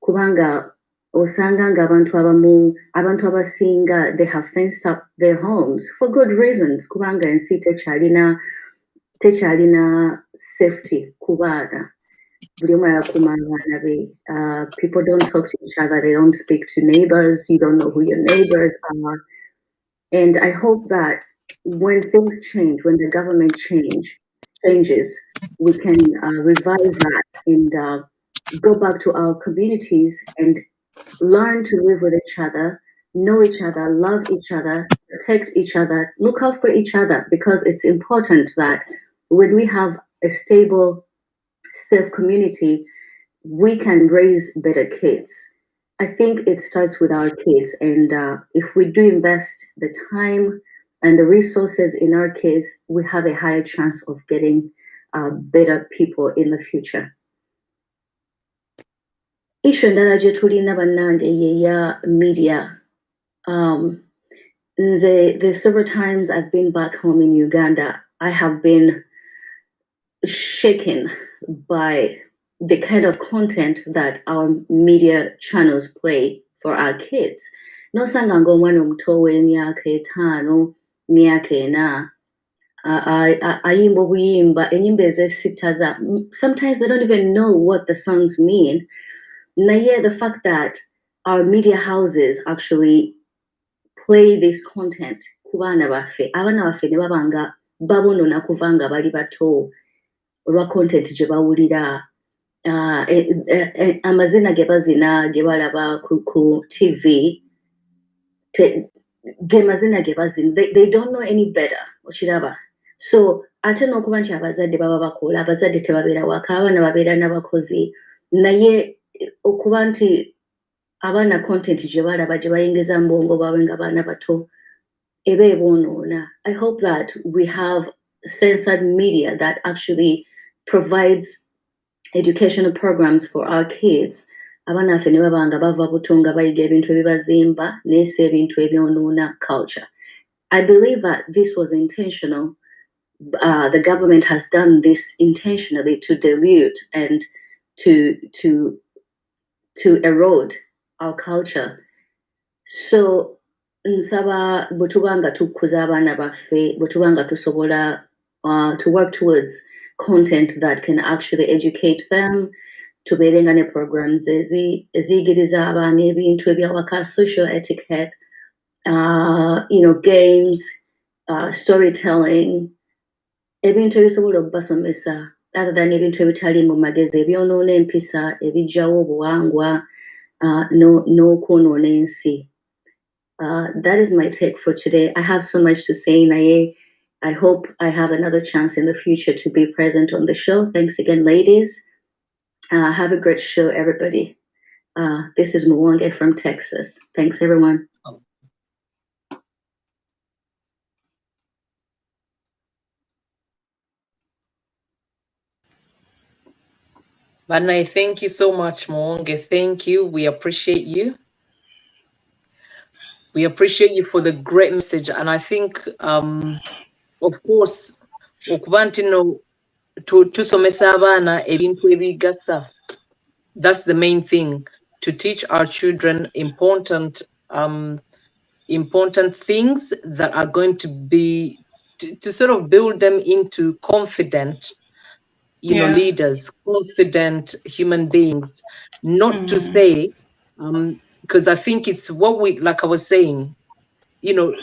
Kubanga osanga nga abantu abasinga, they have fenced up their homes for good reasons. Kubanga ensi tekyalina safety kubaana. People don't talk to each other. They don't speak to neighbors. You don't know who your neighbors are. And I hope that when things change, when the government changes, we can revive that and go back to our communities and learn to live with each other, know each other, love each other, protect each other, look out for each other, because it's important that when we have a stable, safe community, we can raise better kids. I think it starts with our kids, and if we do invest the time and the resources in our kids, we have a higher chance of getting better people in the future. Issue endala gye tulina bannange ye ya media. The several times I've been back home in Uganda, I have been shaken by the kind of content that our media channels play for our kids. Nosanga ng'omwana omuto w'emyaka 5, myaka 4, ayimba obuyimba enyimba ez'esittaza. Sometimes they don't even know what the songs mean. Naye the fact that our media houses actually play this content ku baana baffe, abaana baffe ne babanga babonona kuva nga bali bato olwa content gye bawulira, amazina ge bazina ge balaba ku TV, ge mazina ge bazina, they don't know any better, okiraba. So ate n'okuba nti abazadde baba bakola, abazadde tebabeera waka, abaana babeera n'abakozi, naye okuba nti abaana content gye balaba gye bayingiza mu bwongo bwabwe nga baana bato eba eboonoona. I hope that we have censored media that actually provides educational programs for our kids. Abaana baffe ne baba nga bava buto nga bayiga ebintu ebibazimba neese ebintu ebyonoona culture. I believe that this was intentional. The government has done this intentionally to dilute and to erode our culture. So nsaba bwe tuba nga tukuza abaana baffe, bwe tuba nga tusobola to work towards content that can actually educate them, tubeere nga ne programs eziyigiriza abaana ebintu ebyawaka, social etiquette, games, storytelling, ebintu ebisobola okubasomesa other than ebintu ebitali mu magezi ebyonoona empisa, ebijjawo obuwangwa, n'okwonoona ensi. That is my take for today. I have so much to say, Naye. I hope I have another chance in the future to be present on the show. Thanks again, ladies. Have a great show, everybody. This is Mwange from Texas. Thanks, everyone. Banai, thank you so much, Mwange. Thank you. We appreciate you. We appreciate you for the great message. And I think, of course, okubantino tusomesa abaana ebintu ebigasa. That's the main thing, to teach our children important things that are going to be to sort of build them into confident, leaders, confident human beings. Not to say, because I think it's what we, like I was saying,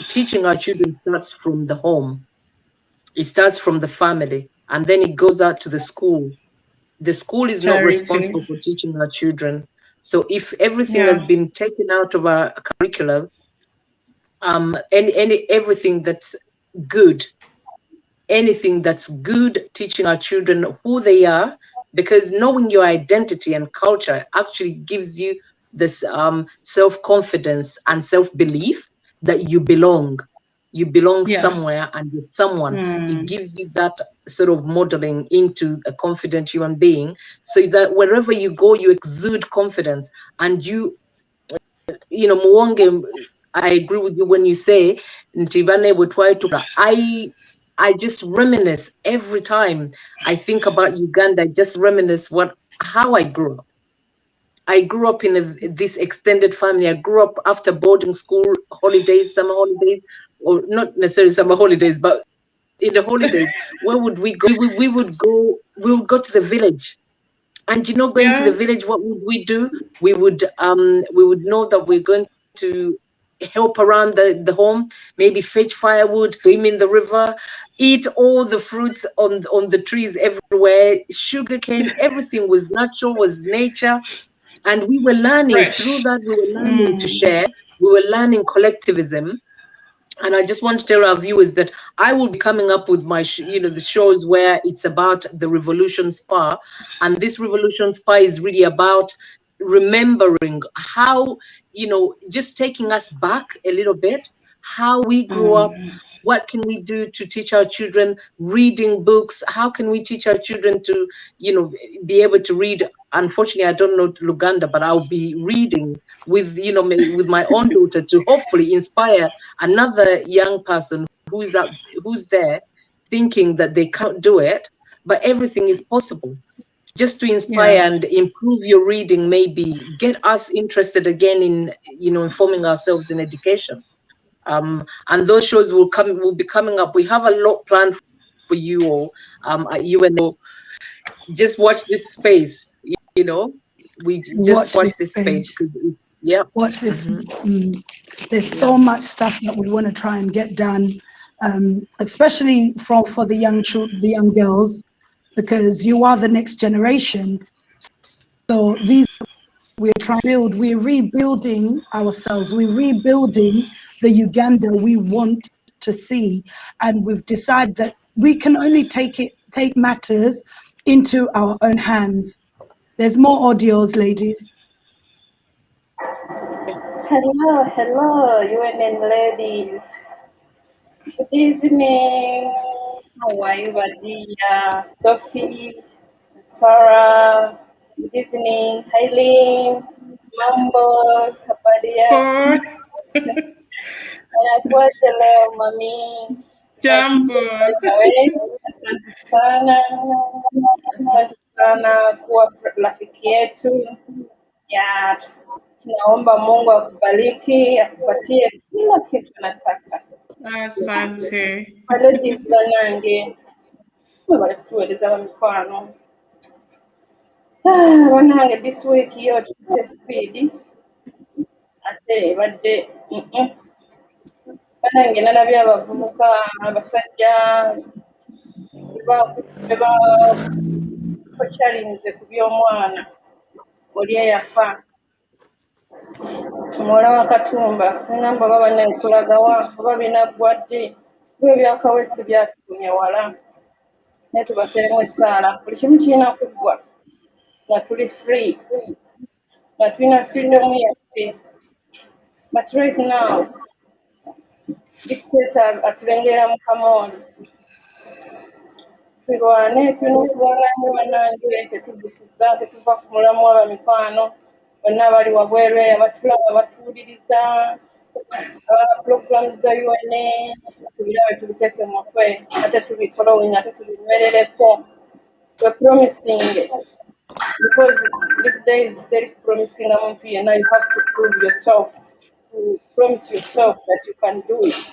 teaching our children starts from the home. It starts from the family, and then it goes out to the school. The school is not responsible for teaching our children. So if everything has been taken out of our curriculum, everything that's good, anything that's good, teaching our children who they are, because knowing your identity and culture actually gives you this self-confidence and self-belief that you belong. You belong somewhere and you're someone. It gives you that sort of modeling into a confident human being, so that wherever you go, you exude confidence. And Mwange, I agree with you when you say, Ntibane would try to, I just reminisce every time I think about Uganda. I just reminisce how I grew up. I grew up in this extended family. I grew up after boarding school, holidays, summer holidays, or not necessarily summer holidays, but in the holidays, where would we go? We would go to the village. And going to the village, what would we do? We would know that we're going to help around the home, maybe fetch firewood, swim in the river, eat all the fruits on the trees everywhere, sugarcane, everything was natural, was nature. And we were learning through Fresh. that, we were learning to share, we were learning collectivism. And I just want to tell our viewers that I will be coming up with my, the shows where it's about the Revolution Spa. And this Revolution Spa is really about remembering how, just taking us back a little bit, how we grew up. What can we do to teach our children reading books? How can we teach our children to, be able to read? Unfortunately, I don't know Luganda, but I'll be reading with, with my own daughter to hopefully inspire another young person who's there thinking that they can't do it, but everything is possible. Just to inspire and improve your reading, maybe get us interested again in, informing ourselves in education. And those shows will be coming up. We have a lot planned for you all. Just watch this space. We just watch this space. Yeah. Watch this. There's so much stuff that we want to try and get done, especially for the young girls, because you are the next generation. So these we're trying to build, we're rebuilding ourselves, we're rebuilding the Uganda we want to see, and we've decided that we can only take matters into our own hands. There's more audios, ladies. Hello, UNN ladies. Good evening. How are you, Badia? Sophie, Sarah. Good evening, Eileen, Mambo, Kapadia. Anakuacha leo mami. Jambo. Asante sana. Asante sana kuwa rafiki yetu. Ya, tunaomba Mungu akubariki, akupatie kila kitu anataka. Asante. Ladies banange bali kutuweereza bamikwano. Banange this week yo tutte speed ate badde banange nalabye abavubuka abasajja bakyalinze ku by'omwana oli eyafa muwala wa Katumba ngamba baba nekulagawa oba binaggwadde kuba ebyakawesi byatutumye wala naye tubateeremu essaala buli kimu kirina kuggwa nga tuli free nga tulina freedom yaffe but right now dictator atulengerera mu kamooli tulwane tulina okulwana nnyo bannange tetuzikiza tetuva ku mulamu w'abamikwano bonna abali wabweru abatulaba batuwuliriza program za UNA tubirabe tubiteeke mu mutwe ate tubifolowing ate tubinywerereko we're promising because this day is very promising omuntu yenna you have to prove yourself to promise yourself that you can do it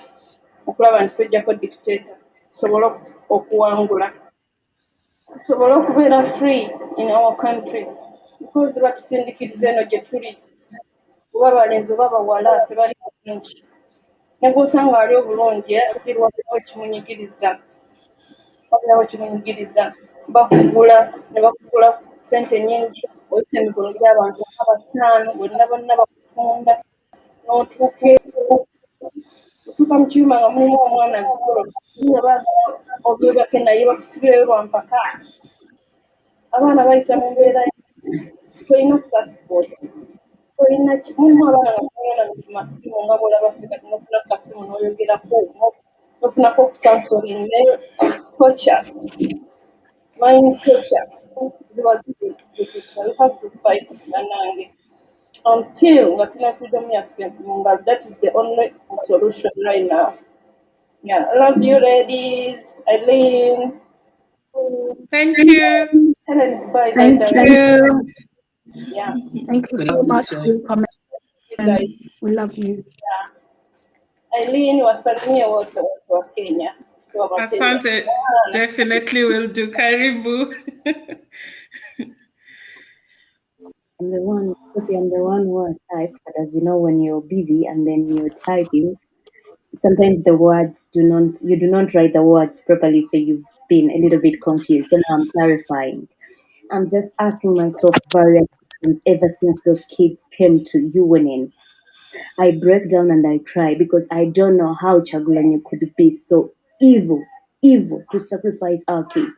okulaba nti twejjako dictator tusobole okuwangula tusobole okubeera free in our country because batusindikiriza eno gye tuli oba balenzi oba bawala tebali bulungi ne bw'osanga ali obulungi era still waliwo ekimunyigiriza bakugula ne bakugula ssente nnyingi oyisa emikono gy'abantu abataano bonna bakutunda n'otuuka mu kiyuma nga mulimu omwana azigolola obwebake naye bakusibireyo lwa mpaka abaana bayita mu mbeera tolina pasipooti tolina mulimu abaana nga tolina mu masimu nga bwolaba ffe kati nofuna ku kasimu n'oyogerako nofunako counseling naye torture mind torture ziba zitutuka you have to fight nanange until nga tulina freedom yaffe mu ngalo that is the only solution right now. Yeah, I love you ladies. Eileen. Thank you. Helen, bye. Thank you. Yeah. Thank you so much for your comments. You guys. We love you. Yeah. Eileen, wasalimie wote wa Kenya. Asante, definitely will do. Karibu. I'm the one who has typed, but as you know, when you're busy and then you're typing, sometimes you do not write the words properly, so you've been a little bit confused. So now I'm clarifying. I'm just asking myself various happens ever since those kids came to UNN. I break down and I cry because I don't know how Chagulanyi could be so evil to sacrifice our kids.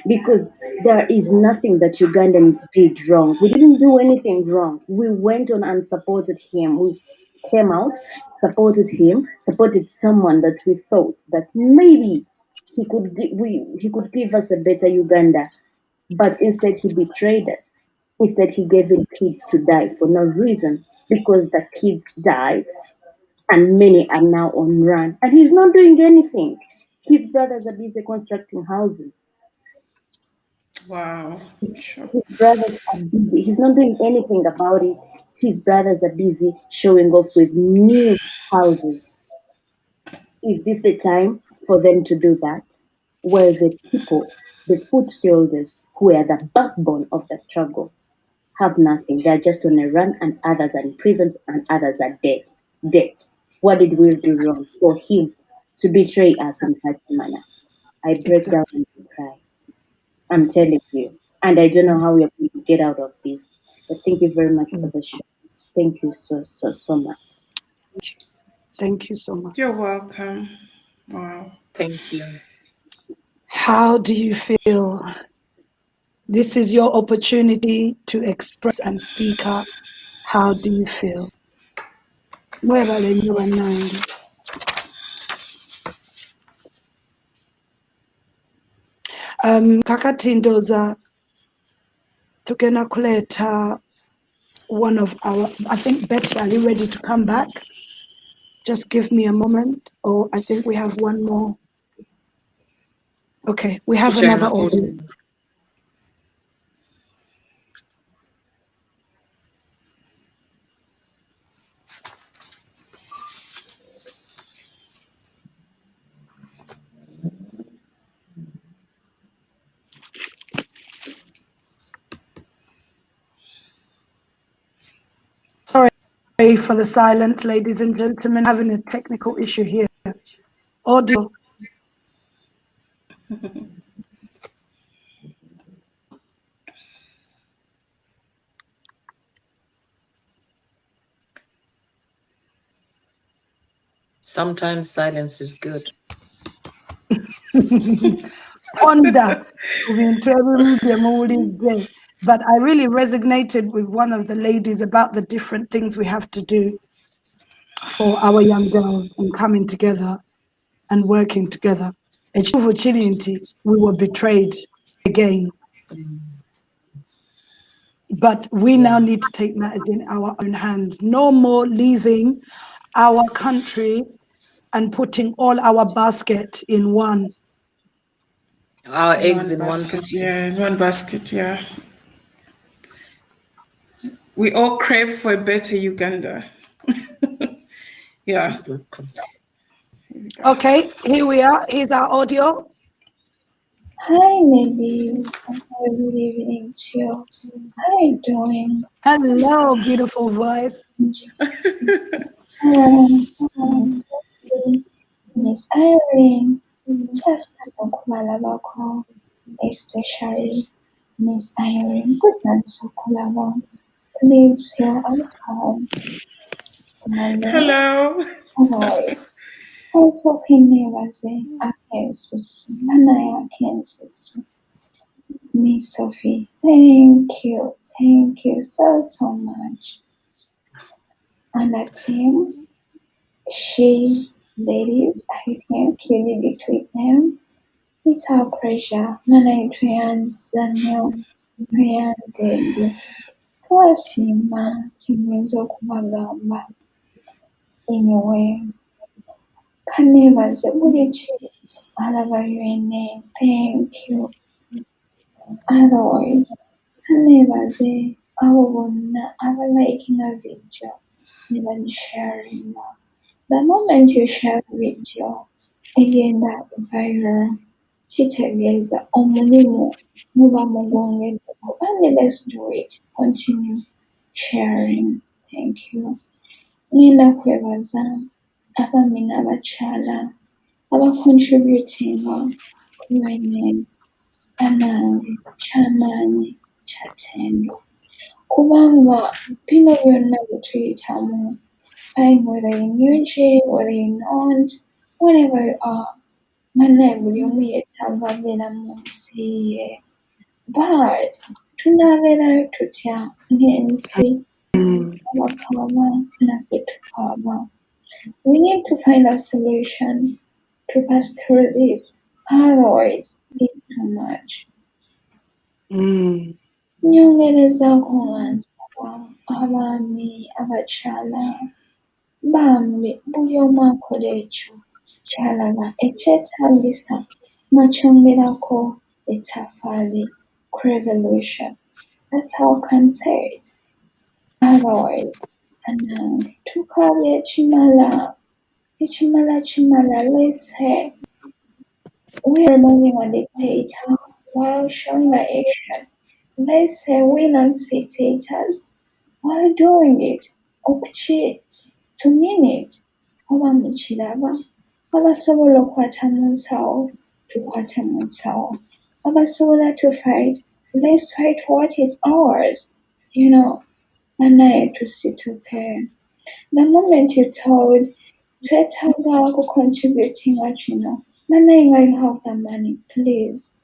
Because there is nothing that Ugandans did wrong. We didn't do anything wrong. We went on and supported him. We came out, supported him, supported someone that we thought that maybe he could give us a better Uganda. But instead he betrayed us. Instead he gave in kids to die for no reason because the kids died and many are now on run. And he's not doing anything. His brothers are busy constructing houses. Wow. Sure. His brothers are busy. He's not doing anything about it. His brothers are busy showing off with new houses. Is this the time for them to do that? Where the people, the foot soldiers, who are the backbone of the struggle, have nothing. They're just on a run, and others are in prisons, and others are dead. Dead. What did we do wrong for him to betray us in such a manner? I break Exactly. down and cry. I'm telling you. And I don't know how we are going to get out of this. But thank you very much for the show. Thank you so much. Thank you so much. You're welcome. Wow. Thank you. How do you feel? This is your opportunity to express and speak up. How do you feel? Kakati Ndoza tugenda kuleta one of our, I think, Betty, are you ready to come back? Just give me a moment, or I think we have one more. Okay, we have another audio. Sorry for the silence, ladies and gentlemen, having a technical issue here. Audio. Sometimes silence is good. Ponder. But I really resonated with one of the ladies about the different things we have to do for our young girls and coming together and working together. We were betrayed again. But we now need to take matters in our own hands. No more leaving our country and putting all our basket in one. Our eggs in one basket. Yeah, in one basket. Yeah. We all crave for a better Uganda. Yeah. Okay, here we are. Here's our audio. Hi, ladies. Good evening to you. How are you doing? Hello, beautiful voice. Miss Sophie, Miss Irene, just Malabako, especially Miss Irene. Good and Sokolabo. Please feel at home. Hello. Hello. Also, Kinewaze, Akensusu, Manaya Akensusu. Miss Sophie, thank you so much. And the team, she, ladies, I think you did it with them. It's our pleasure. Mana tuyanzanyo, tuyanzedde. Twasiima kiyinza okubagamba. Anyway, kaneebaze buli kiss alaba UNN. Thank you. Otherwise, kaneebaze abo bonna abalikinga video ne bagisharinga. The moment you share video egenda viral, kitegeeza omulimu muba mugwongeddeko. And let's do it. Continue sharing. Thank you. Ngenda kwebaza abaami n'abakyala abacontributinga ku UNN. Anange kyamaanyi kyatendo. kubanga bino byonna bye tuyitamu, fine whether in UG, whether in aunt, wherever you are, bannaye buli omu yeetaaga abeera mu nsi ye. But tunaabeerayo tutya ng'ensi abakaaba naffe tukaaba? We need to find a solution to pass through this, otherwise it's too much. Nyongerezaako nga nsaba abaami, abakyala, bambi buli omu akola ekyo ky'alaba ekyetaagisa n'akyongerako ettaffaali ku revolution. That's how I can say it. Otherwise, bannange tukaabye ekimala, ekimala, let's say we are removing a dictator while showing the action. Let's say we're not spectators while doing it. Okuki to mean it. Oba mukiraba. Abasobola okukwata mu nsawo, tukwate mu nsawo. Abasobola to fight, let's fight for what is ours. You know, bannaye tusituke. The moment you told twetaaga kucontributinga kino, bannaye nga you have the money, please.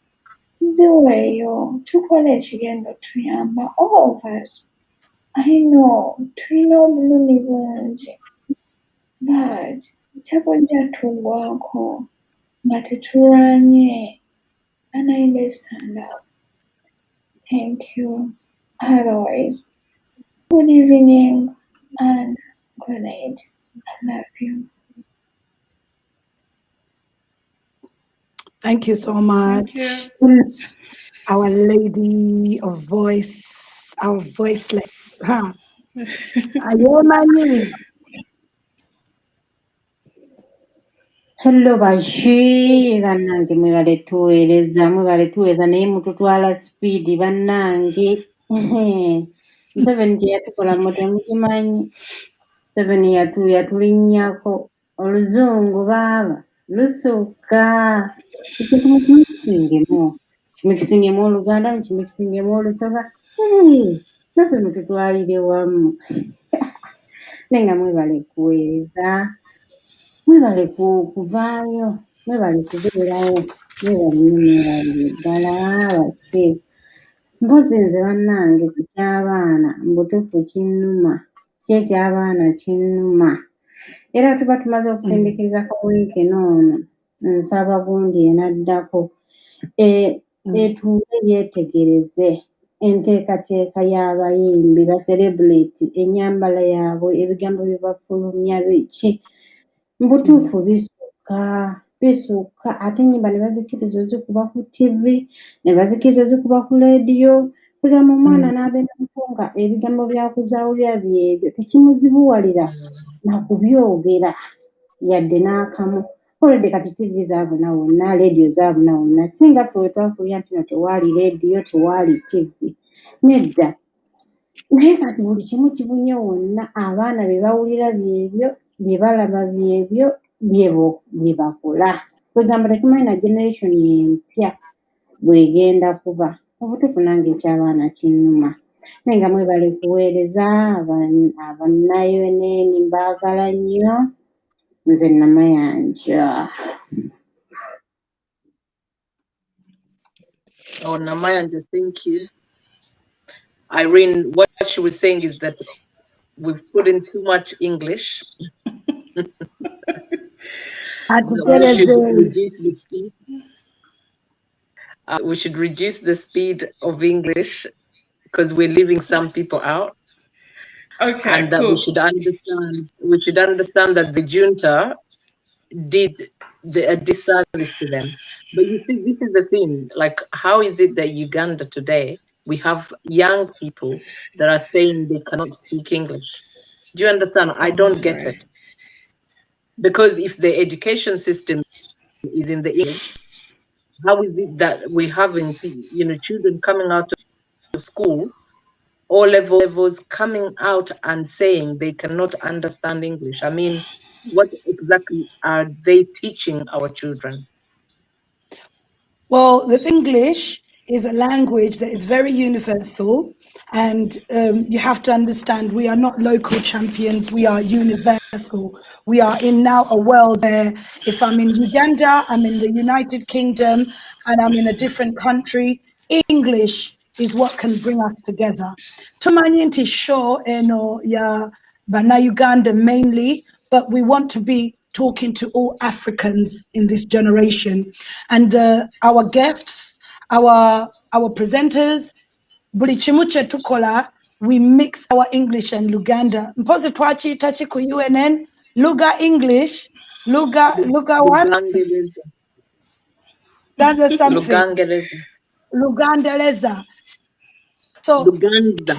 Nziweeyo, tukole ekigenda otuyamba, all of us. I know, tulina obulumi bungi, but tekujja tugwako nga tetulwanye. Bannaye let's stand up. Thank you. Otherwise, good evening and good night. I love you. Thank you so much. Thank you. Our lady of voice, our voiceless. Huh? Ayomanyi. Hello bashi bannange mwebale tuweereza naye mututwala speed bannange. Museveni kye yatukola mwe temukimanyi. Museveni yatulinnyako oluzungu baaba lusukka. Ekintu mukimikisingemu Oluganda, mukimikisingemu Olusoga. Naffe mututwalire wamu. Naye nga mwebale kuweereza. Mwebale kuvaayo, mwebale kubeerawo, mwebale ddala base. Mpozi nze bannange ku ky'abaana mbutuufu kinnuma, eky'abaana kinnuma. Era tuba tumaze okusindiikiriza kaweeke n'ono, nsaba gundi enaddako etuule yeetegereze enteekateeka y'abayimbi ba celebrity, ennyambala yaabwe, ebigambo bye bafulumya biki. Mbutuufu bisukka ate ennyimba ne bazikiriza ozikuba ku TV, ne bazikiriza ozikuba ku leediyo. Kwegamba omwana n'abeera muto nga ebigambo byakuzaawulira byebyo tekimuzibuwalira na kubyogera yadde n'akamu. Already kati TV zaabuna wonna, leediyo zaabuna wonna. Singa ffe we twakulira nti no tewaali leediyo, tewaali TV. Nedda. Naye kati buli kimu kibunye wonna, abaana bye bawulira byebyo, bye balaba byebyo, bye bakola. Kwegamba tetumanyi na generation empya bw'egenda kuba. Obutuufu nange eky'abaana kinnuma. Naye nga mwebale kuweereza abannaYNN mbaagala nnyo. Nze Namayanja. Oh, Namayanja, thank you. Irene, what she was saying is that we've put in too much English. We should reduce the speed. We should reduce the speed of English because we're leaving some people out. Okay, and that cool. we should understand that the junta did a disservice to them. But you see, this is the thing. Like, how is it that Uganda today, we have young people that are saying they cannot speak English? Do you understand? I don't get it. Because if the education system is in the English, how is it that we're having, children coming out of school, all levels coming out and saying they cannot understand English? I mean, what exactly are they teaching our children? Well, the English is a language that is very universal. And you have to understand, we are not local champions, we are universal. We are in now a world where if I'm in Uganda, I'm in the United Kingdom, and I'm in a different country, English is what can bring us together. Tumanyi nti show eno ya bana Uganda mainly, but we want to be talking to all Africans in this generation. And our guests, our presenters, buli kimu kye tukola, we mix our English and Luganda. Mpozi twakiyita ki ku UNN? Luga English, Luga what? Lugangereza. That's something. Lugangereza. Lugandeleza. So Luganda.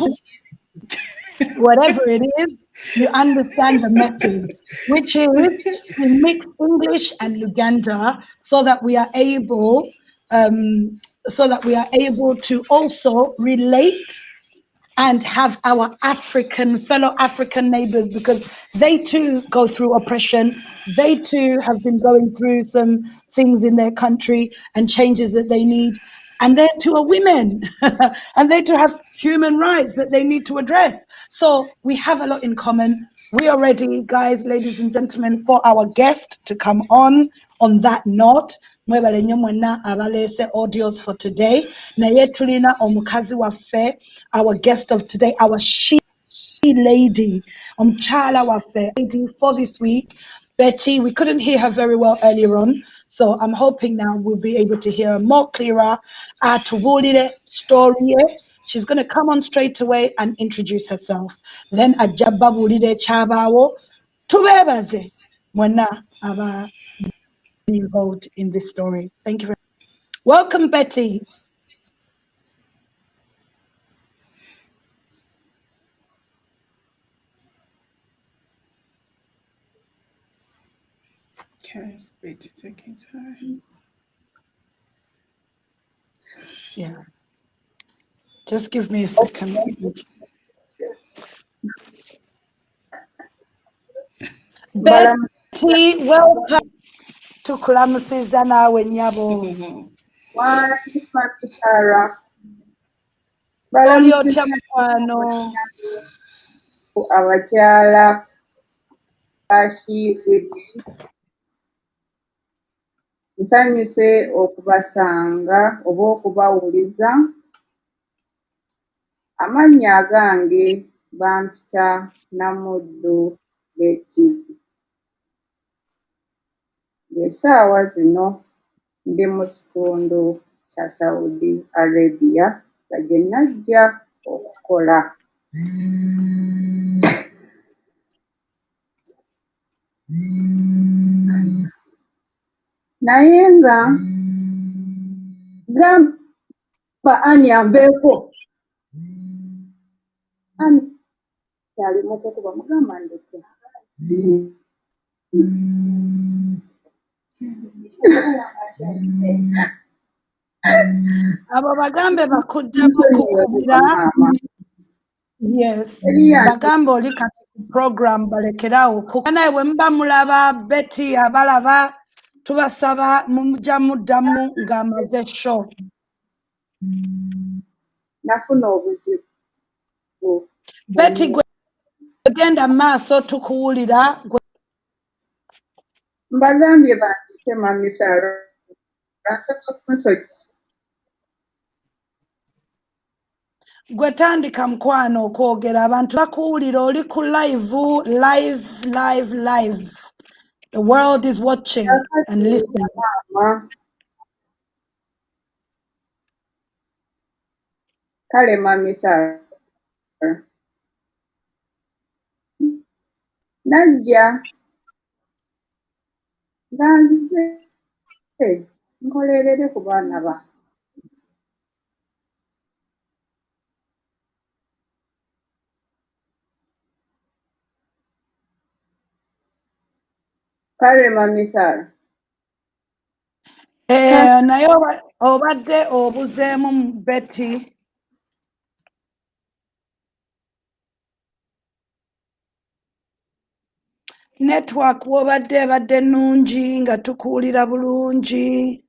whatever it is, you understand the message, which is we mix English and Luganda so that we are able to also relate and have our fellow African neighbors, because they too go through oppression. They too have been going through some things in their country and changes that they need. And they too are women and they too have human rights that they need to address. So we have a lot in common. We are ready, guys, ladies and gentlemen, for our guest to come on that note. Mwebale nnyo mwenna abalese audios for today. Naye tulina omukazi waffe, our guest of today, our she lady, omukyala waffe lady for this week, Betty. We couldn't hear her very well earlier on, so I'm hoping now we'll be able to hear her more clearer. Tubuulire story ye. She's going to come on straight away and introduce herself. Then ajja babuulira ekyabaawo. Tubeebaze mwenna aba involved in this story. Thank you very much. Welcome, Betty. Okay, it's Betty taking time. Yeah. Just give me a second. Betty, welcome to Kulamusiza naawe nnyabo. Sarah. Oli otya mukwano? Abakyala S.H.E Woman. Nsanyuse okubasanga oba okubawuliza. Amannya agange bampita Namuddu Betty. Essaawa zino ndi mu kitundu kya Saudi Arabia nga gye najja okukola. Naye nga gamba Ani ambeeko. Ani yali mukukuba mugamba ndeke. Abo bagambe bakuddamu kukubira. Yes. Bagambe oli kati ku program balekerawo. Naye bwe muba mulaba Betty abalaba, tubasaba mujja muddamu ng'amaze show. Nafuna obuzibu. Betty gwe genda maaso tukuwulira. Mbagambye bandike Mami Sarah. Asaba kunsonyiwa. Gwe tandika mukwano okwogera, abantu bakuwulira, oli ku live. The world is watching and listening. Kale Mami Sarah. Najja nga nzize nkolerere ku baana bange. Kale Mami Sarah. Naye obadde obuzeemu Betty. Network wobadde ebadde nnungi nga tukuwulira bulungi.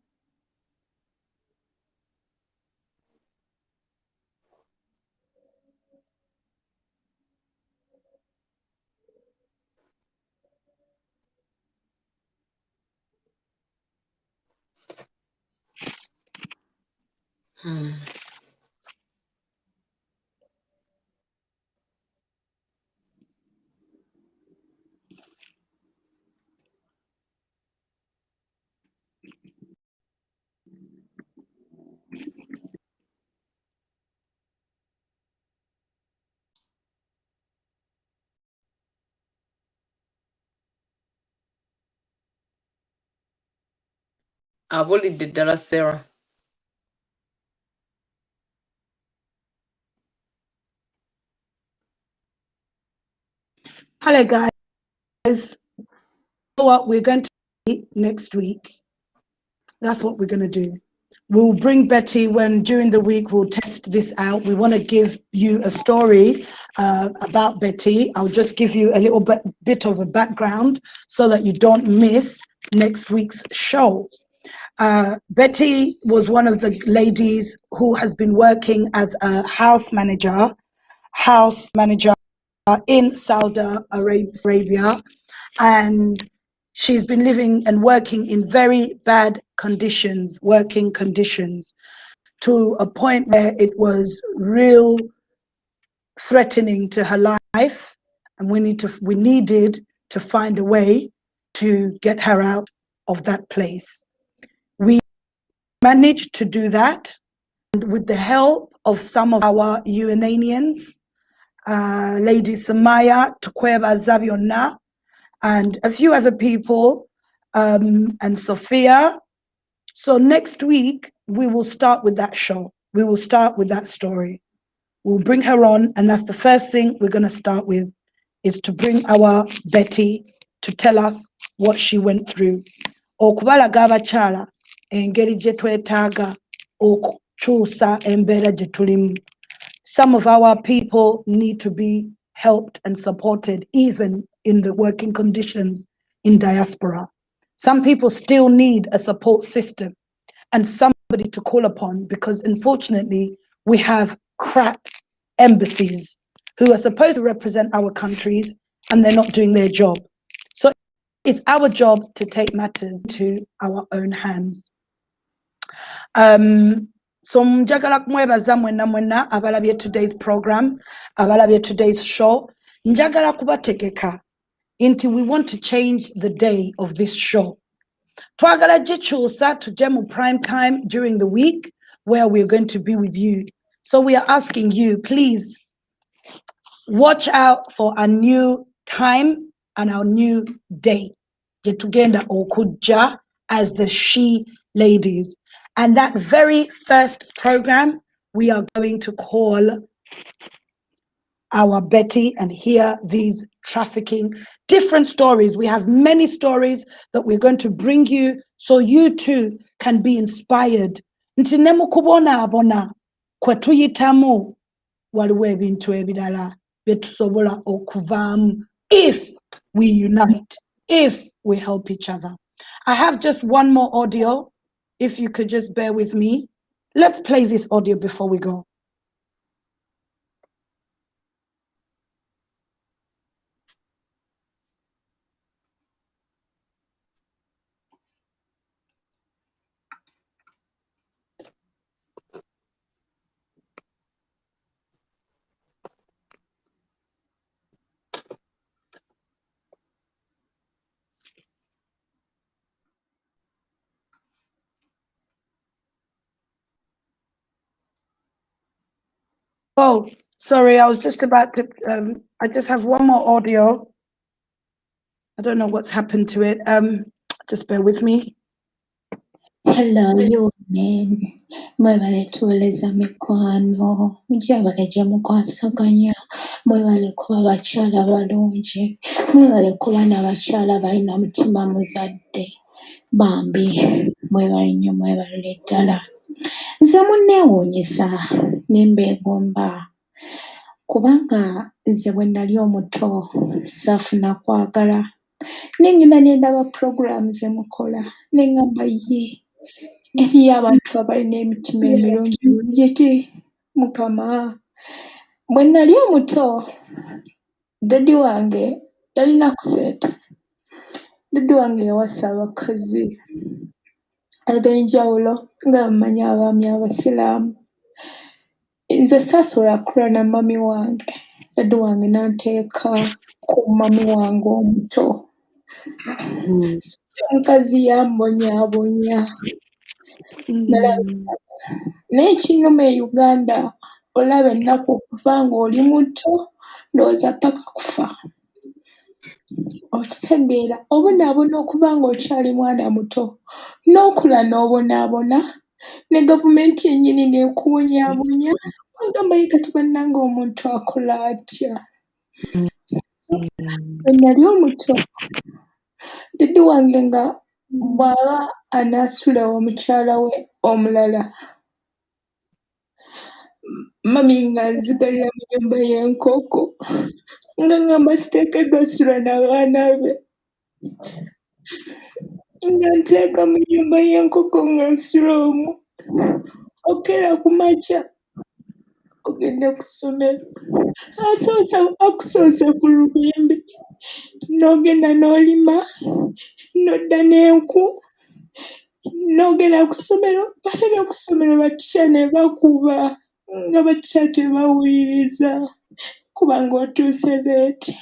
Abulidde ddala Sarah. Hello, guys. You know what we're going to do next week? That's what we're going to do. We'll bring Betty when during the week we'll test this out. We want to give you a story about Betty. I'll just give you a little bit of a background so that you don't miss next week's show. Betty was one of the ladies who has been working as a house manager in Saudi Arabia, and she's been living and working in very bad working conditions, to a point where it was real threatening to her life, and we needed to find a way to get her out of that place. We managed to do that, and with the help of some of our UNanians, Lady Samaya Tukweba Zabiona, and a few other people, and Sophia. So next week, we will start with that show. We will start with that story. We'll bring her on, and that's the first thing we're going to start with, is to bring our Betty to tell us what she went through. Okubalaga abakyala engeri gye twetaaga okukyusa embeera gye tulimu. Some of our people need to be helped and supported, even in the working conditions in diaspora. Some people still need a support system and somebody to call upon, because unfortunately we have crap embassies who are supposed to represent our countries and they're not doing their job. So it's our job to take matters into our own hands. So njagala kumwebaza mwenna abalabye today's program, abalabye today's show. Njagala kubategeka nti we want to change the day of this show. Twagala gikyusa tujje mu prime time during the week where we're going to be with you. So we are asking you, please watch out for a new time and our new day. Gye tugenda okujja as the She Ladies. And that very first program, we are going to call our Betty and hear these trafficking, different stories. We have many stories that we're going to bring you so you too can be inspired. Nti ne mukubonaabona kwe tuyitamu waliwo ebintu ebirala bye tusobola okuvaamu if we unite, if we help each other. I have just one more audio. If you could just bear with me. Let's play this audio before we go. Oh, sorry, I was just about to, I just have one more audio. I don't know what's happened to it. Just bear with me. Hello, Woman. Mwebale tuweleza mikwano. Mujabale gye mukwasaganya. Mwebale kuba bakyala balungi. Mwebale kuba n'abakyala balina mutima muzadde. Bambi, mwebale nnyo, mwebale ddala. Nze munneewuunyisa ne mbeegomba. Kubanga nze bwe nali omuto saafuna kwagala. Nengenda ne ndaba program ze mukola. Ne ngamba ye. Eriyo abantu abalina emitima emirungi giti Mukama. Bwe nali omuto, dadi wange yalina kuseeta. Dadi wange yawasa abakazi. ag'enjawulo nga bamanyi abaami abasiraamu. Nze saasobola kulala na mami wange, daddy wange n'anteeka ku mami wange omuto. Omukazi yambonyaabonya. Naye ekinnuma e Uganda olaba ennaku okufa ng'oli muto ndowooza paka kufa. Okitegeera obonaabona okuba ng'okyali mwana muto, n'okula n'obonaabona, ne gavumenti yennyini n'ekubonyaabonya, ogamba ye kati bannange omuntu akola atya? Bwe nali omuto, daddy wange nga bw'aba anaasula omukyala we omulala, mami ng'anzigalira mu nnyumba y'enkoko nga ngamba siteekeddwa ssula n'abaana be, nga nteeka mu nnyumba y'enkoko nga nsula omwo. Okera ku makya ogende ku ssomero, akusoose ku lubimbi, n'ogenda n'olima, n'odda n'enku, n'ogenda ku ssomero, ate ne ku ssomero batikya ne bakuba nga batikya tebawuliriza kuba ng'otuuse leeti.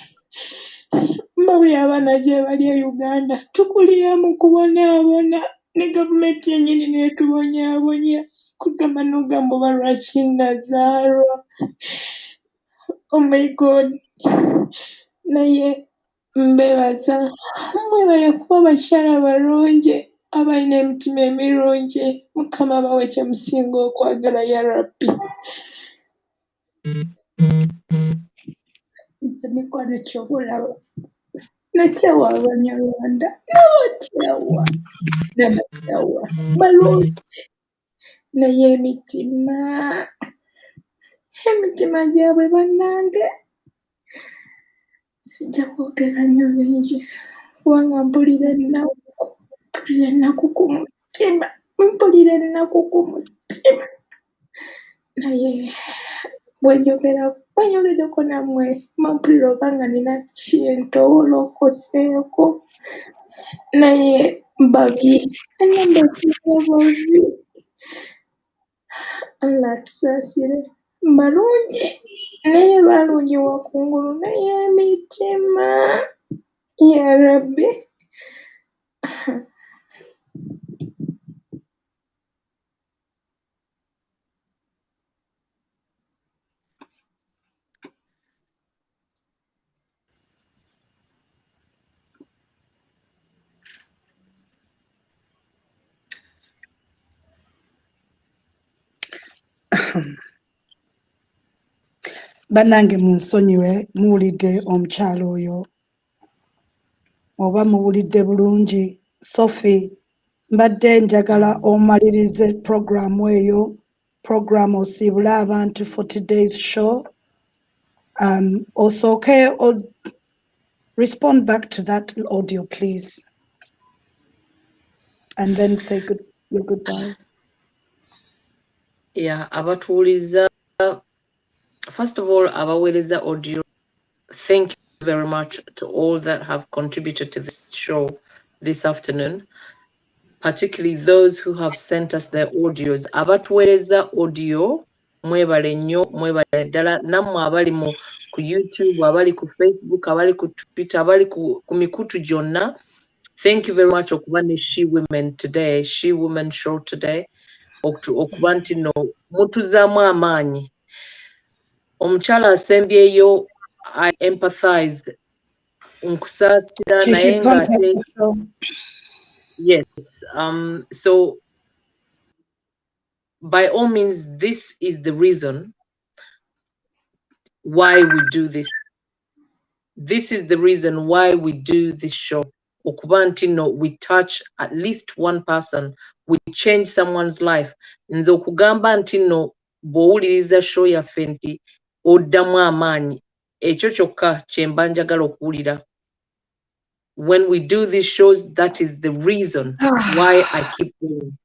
Mbabulira abaana gye bali e Uganda tukulira mu kubonaabona ne gavumenti yennyini n'etubonyaabonya kugamba n'ogamba oba lwaki nazaalwa. Oh my God. Naye mbeebaza, mwebale kuba abakyala balungi abalina emitima emirungi. Mukama abawe kye musinga okwagala ya Rabbi. Nze mikwano ky'oba olaba nakyawa Abanyarwanda n'abatyawa n'abatyawa balungi naye emitima gyabwe bannange sijja kwogera nnyo bingi kubanga mpulira ennaku ku mutima, naye bwenjogeddeko nammwe mpulira oba nga nina kintu olookoseeko, naye babi, ennambasiza babi. Allah atusaasire, balungi naye balungi wakungulu naye emitima ya Rabbi. Bannange munsonyiwe muwulidde omukyalo oyo oba muwulidde bulungi. Sophie, mbadde njagala omalirize programu eyo, programu osiibule abantu for today's show. Osooke respond back to that audio please and then say your goodbyes. Yeah, abatuuliza, first of all, abaweereza audio, thank you very much to all that have contributed to this show this afternoon, particularly those who have sent us their audios. Abatuweereza audio, mwebale nnyo, mwebale ddala, nammwe abali ku YouTube, abali ku Facebook, abali ku Twitter, abali ku mikutu gyonna, thank you very much okuba ne She Women today, She Woman show today, okuba nti no mutuzaamu amaanyi. Omukyala asembyeyo, I empathize, nkusaasira naye ng'ate, yes, so by all means, this is the reason why we do this. This is the reason why we do this show. Okuba nti no, we touch at least one person, we change someone's life. Nze okugamba nti no, bw'owuliriza show yaffe nti oddamu amaanyi, ekyo kyokka kye mba njagala okuwulira. When we do these shows, that is the reason why I keep going.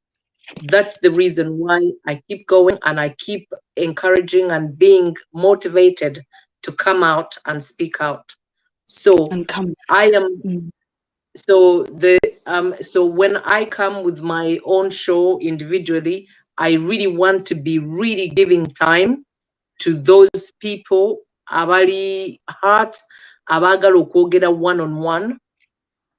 That's the reason why I keep going and I keep encouraging and being motivated to come out and speak out. So I am So so when I come with my own show individually, I really want to be really giving time to those people abali heart, abagala okwogera one-on-one,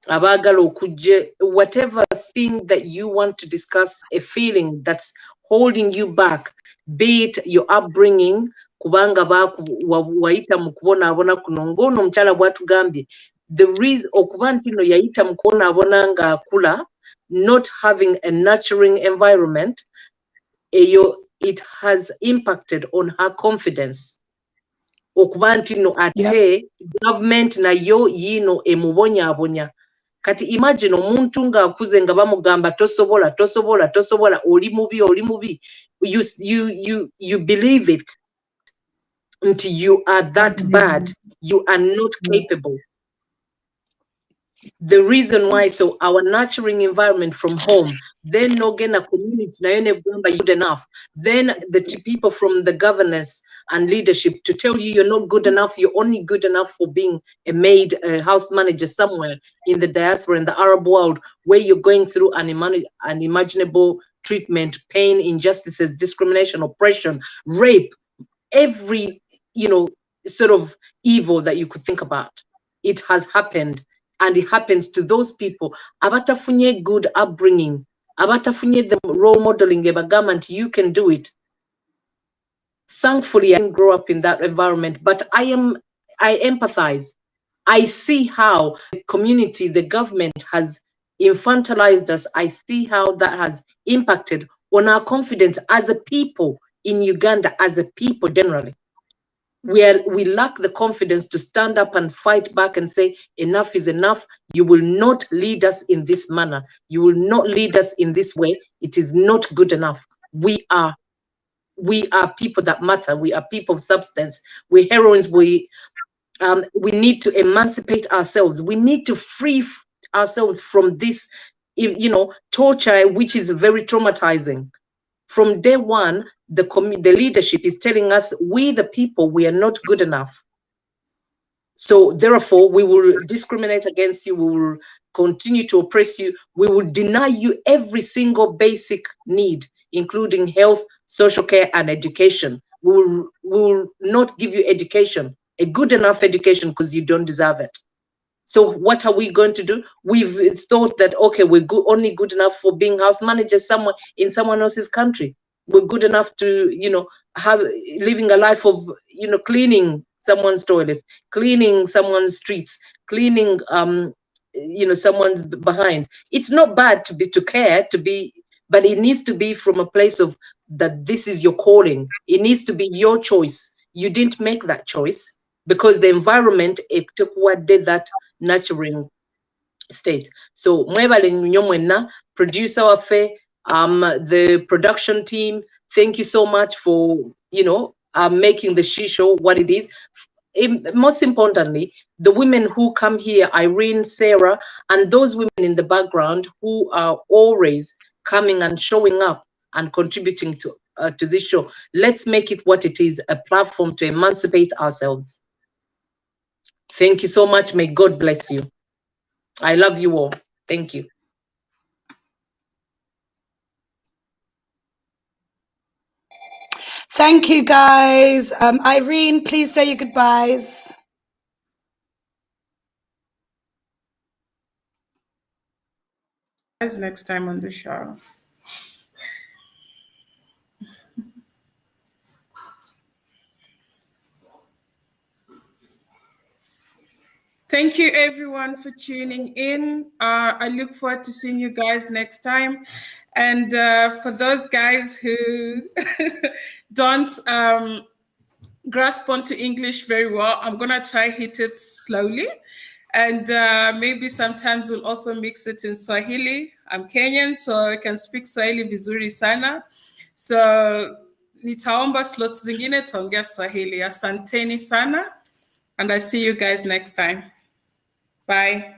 abagala okujja, whatever thing that you want to discuss, a feeling that's holding you back, be it your upbringing, kubanga waita mu kubonaabona kuno, ng'ono omukyala bw'atugambye, the reason okuba nti no yayita mu kubonaabona ng'akula, not having a nurturing environment, it has impacted on her confidence. Okuba nti no ate government nayo yino emubonyaabonya. Kati imagine omuntu ng'akuze nga bamugamba tosobola, oli mubi. You believe it until you are that bad. You are not capable. The reason why, so our nurturing environment from home, then no get a community, good enough. Then the people from the governance and leadership to tell you you're not good enough, you're only good enough for being a maid, a house manager somewhere in the diaspora, in the Arab world, where you're going through unimaginable treatment, pain, injustices, discrimination, oppression, rape, every, sort of evil that you could think about. It has happened. And it happens to those people. Abatafunye good upbringing. Abatafunye the role modeling. You can do it. Thankfully, I didn't grow up in that environment, but I empathize. I see how the community, the government has infantilized us. I see how that has impacted on our confidence as a people in Uganda, as a people generally. We lack the confidence to stand up and fight back and say, enough is enough. You will not lead us in this manner. You will not lead us in this way. It is not good enough. We are people that matter. We are people of substance. We're heroines. We need to emancipate ourselves. We need to free ourselves from this, torture, which is very traumatizing. From day one, the leadership is telling us, we the people, we are not good enough. So therefore, we will discriminate against you. We will continue to oppress you. We will deny you every single basic need, including health, social care, and education. We will not give you education, a good enough education, because you don't deserve it. So what are we going to do? We've thought that, okay, we're only good enough for being house managers somewhere in someone else's country. We're good enough to, living a life of, cleaning someone's toilets, cleaning someone's streets, cleaning, someone's behind. It's not bad to care, but it needs to be from a place of that this is your calling. It needs to be your choice. You didn't make that choice because the environment, it took what did that nurturing state. So producer affair, the production team, thank you so much for making the She Show what it is. Most importantly, the women who come here, Irene, Sarah, and those women in the background who are always coming and showing up and contributing to this show. Let's make it what it is, a platform to emancipate ourselves. Thank you so much. May God bless you. I love you all. Thank you. Thank you, guys. Irene, please say your goodbyes. Next time on the show. Thank you everyone for tuning in. I look forward to seeing you guys next time. And for those guys who don't grasp onto English very well, I'm gonna try hit it slowly. And maybe sometimes we'll also mix it in Swahili. I'm Kenyan, so I can speak Swahili vizuri sana. So nitaomba slots zingine tuongea Swahili. Asanteni sana. And I see you guys next time. Bye.